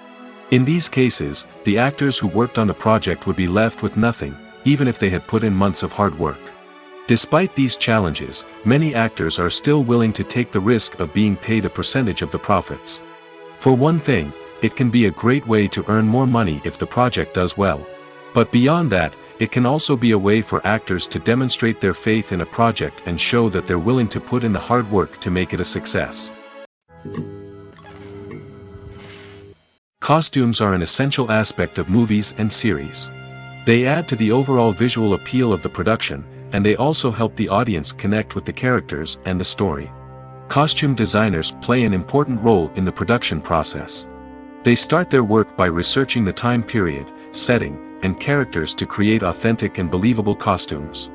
In these cases, the actors who worked on the project would be left with nothing, even if they had put in months of hard work. Despite these challenges, many actors are still willing to take the risk of being paid a percentage of the profits. For one thing, it can be a great way to earn more money if the project does well. But beyond that, it can also be a way for actors to demonstrate their faith in a project and show that they're willing to put in the hard work to make it a success. Costumes are an essential aspect of movies and series. They add to the overall visual appeal of the production, and they also help the audience connect with the characters and the story. Costume designers play an important role in the production process. They start their work by researching the time period, setting, and characters to create authentic and believable costumes.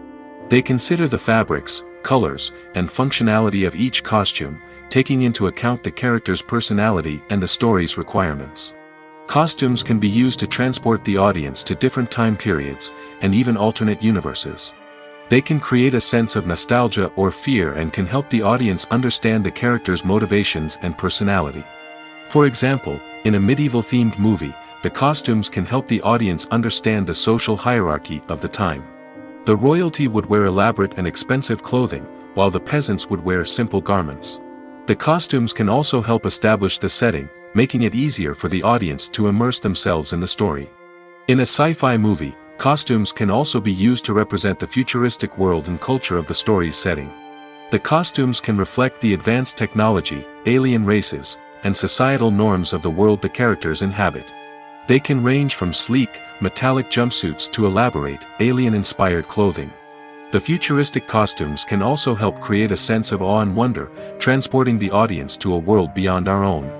They consider the fabrics, colors, and functionality of each costume, taking into account the character's personality and the story's requirements. Costumes can be used to transport the audience to different time periods, and even alternate universes. They can create a sense of nostalgia or fear and can help the audience understand the character's motivations and personality. For example, in a medieval-themed movie, the costumes can help the audience understand the social hierarchy of the time. The royalty would wear elaborate and expensive clothing, while the peasants would wear simple garments. The costumes can also help establish the setting, making it easier for the audience to immerse themselves in the story. In a sci-fi movie, costumes can also be used to represent the futuristic world and culture of the story's setting. The costumes can reflect the advanced technology, alien races, and societal norms of the world the characters inhabit. They can range from sleek, metallic jumpsuits to elaborate, alien-inspired clothing. The futuristic costumes can also help create a sense of awe and wonder, transporting the audience to a world beyond our own.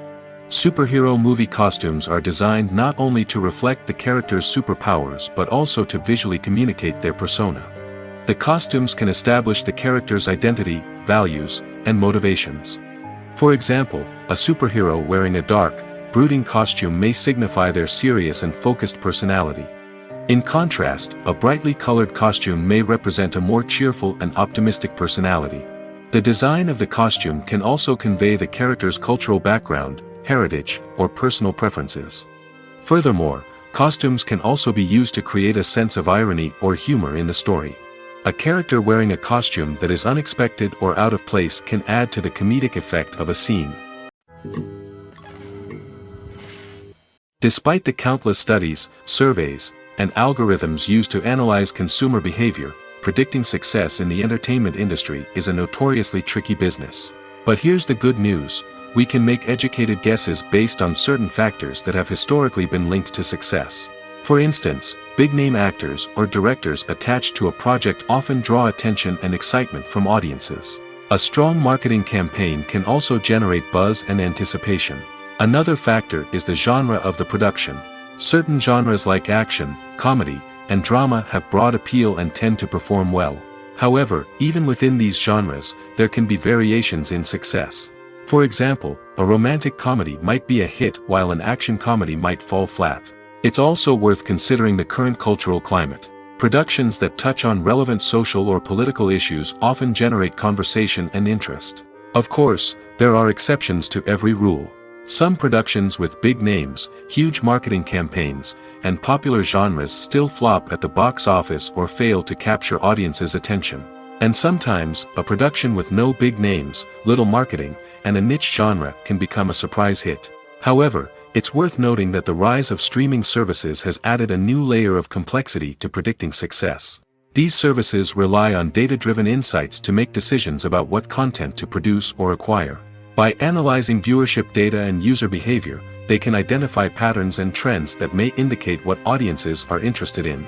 Superhero movie costumes are designed not only to reflect the character's superpowers but also to visually communicate their persona. The costumes can establish the character's identity, values, and motivations. For example, a superhero wearing a dark, brooding costume may signify their serious and focused personality. In contrast, a brightly colored costume may represent a more cheerful and optimistic personality. The design of the costume can also convey the character's cultural background, heritage, or personal preferences. Furthermore, costumes can also be used to create a sense of irony or humor in the story. A character wearing a costume that is unexpected or out of place can add to the comedic effect of a scene. Despite the countless studies, surveys, and algorithms used to analyze consumer behavior, predicting success in the entertainment industry is a notoriously tricky business. But here's the good news: we can make educated guesses based on certain factors that have historically been linked to success. For instance, big-name actors or directors attached to a project often draw attention and excitement from audiences. A strong marketing campaign can also generate buzz and anticipation. Another factor is the genre of the production. Certain genres like action, comedy, and drama have broad appeal and tend to perform well. However, even within these genres, there can be variations in success. For example, a romantic comedy might be a hit while an action comedy might fall flat. It's also worth considering the current cultural climate. Productions that touch on relevant social or political issues often generate conversation and interest. Of course, there are exceptions to every rule. Some productions with big names, huge marketing campaigns, and popular genres still flop at the box office or fail to capture audiences' attention. And sometimes, a production with no big names, little marketing, and a niche genre can become a surprise hit. However, it's worth noting that the rise of streaming services has added a new layer of complexity to predicting success. These services rely on data-driven insights to make decisions about what content to produce or acquire. By analyzing viewership data and user behavior, they can identify patterns and trends that may indicate what audiences are interested in.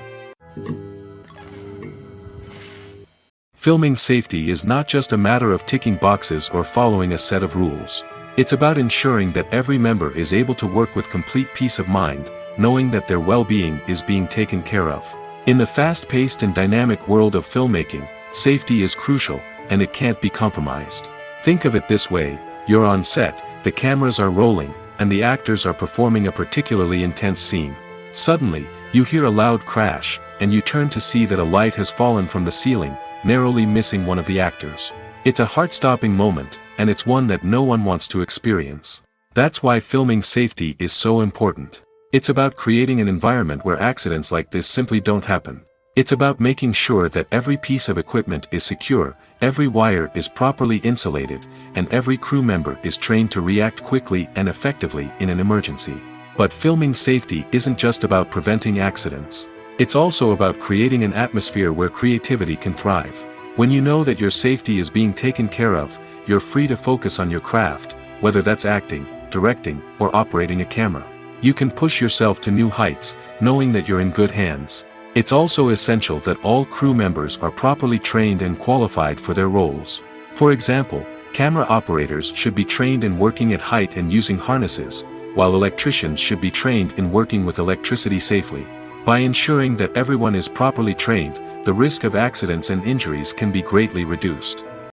Filming safety is not just a matter of ticking boxes or following a set of rules. It's about ensuring that every member is able to work with complete peace of mind, knowing that their well-being is being taken care of. In the fast-paced and dynamic world of filmmaking, safety is crucial, and it can't be compromised. Think of it this way: you're on set, the cameras are rolling, and the actors are performing a particularly intense scene. Suddenly, you hear a loud crash, and you turn to see that a light has fallen from the ceiling, narrowly missing one of the actors. It's a heart-stopping moment, and it's one that no one wants to experience. That's why filming safety is so important. It's about creating an environment where accidents like this simply don't happen. It's about making sure that every piece of equipment is secure, every wire is properly insulated, and every crew member is trained to react quickly and effectively in an emergency. But filming safety isn't just about preventing accidents. It's also about creating an atmosphere where creativity can thrive. When you know that your safety is being taken care of, you're free to focus on your craft, whether that's acting, directing, or operating a camera. You can push yourself to new heights, knowing that you're in good hands. It's also essential that all crew members are properly trained and qualified for their roles. For example, camera operators should be trained in working at height and using harnesses, while electricians should be trained in working with electricity safely. By ensuring that everyone is properly trained, the risk of accidents and injuries can be greatly reduced.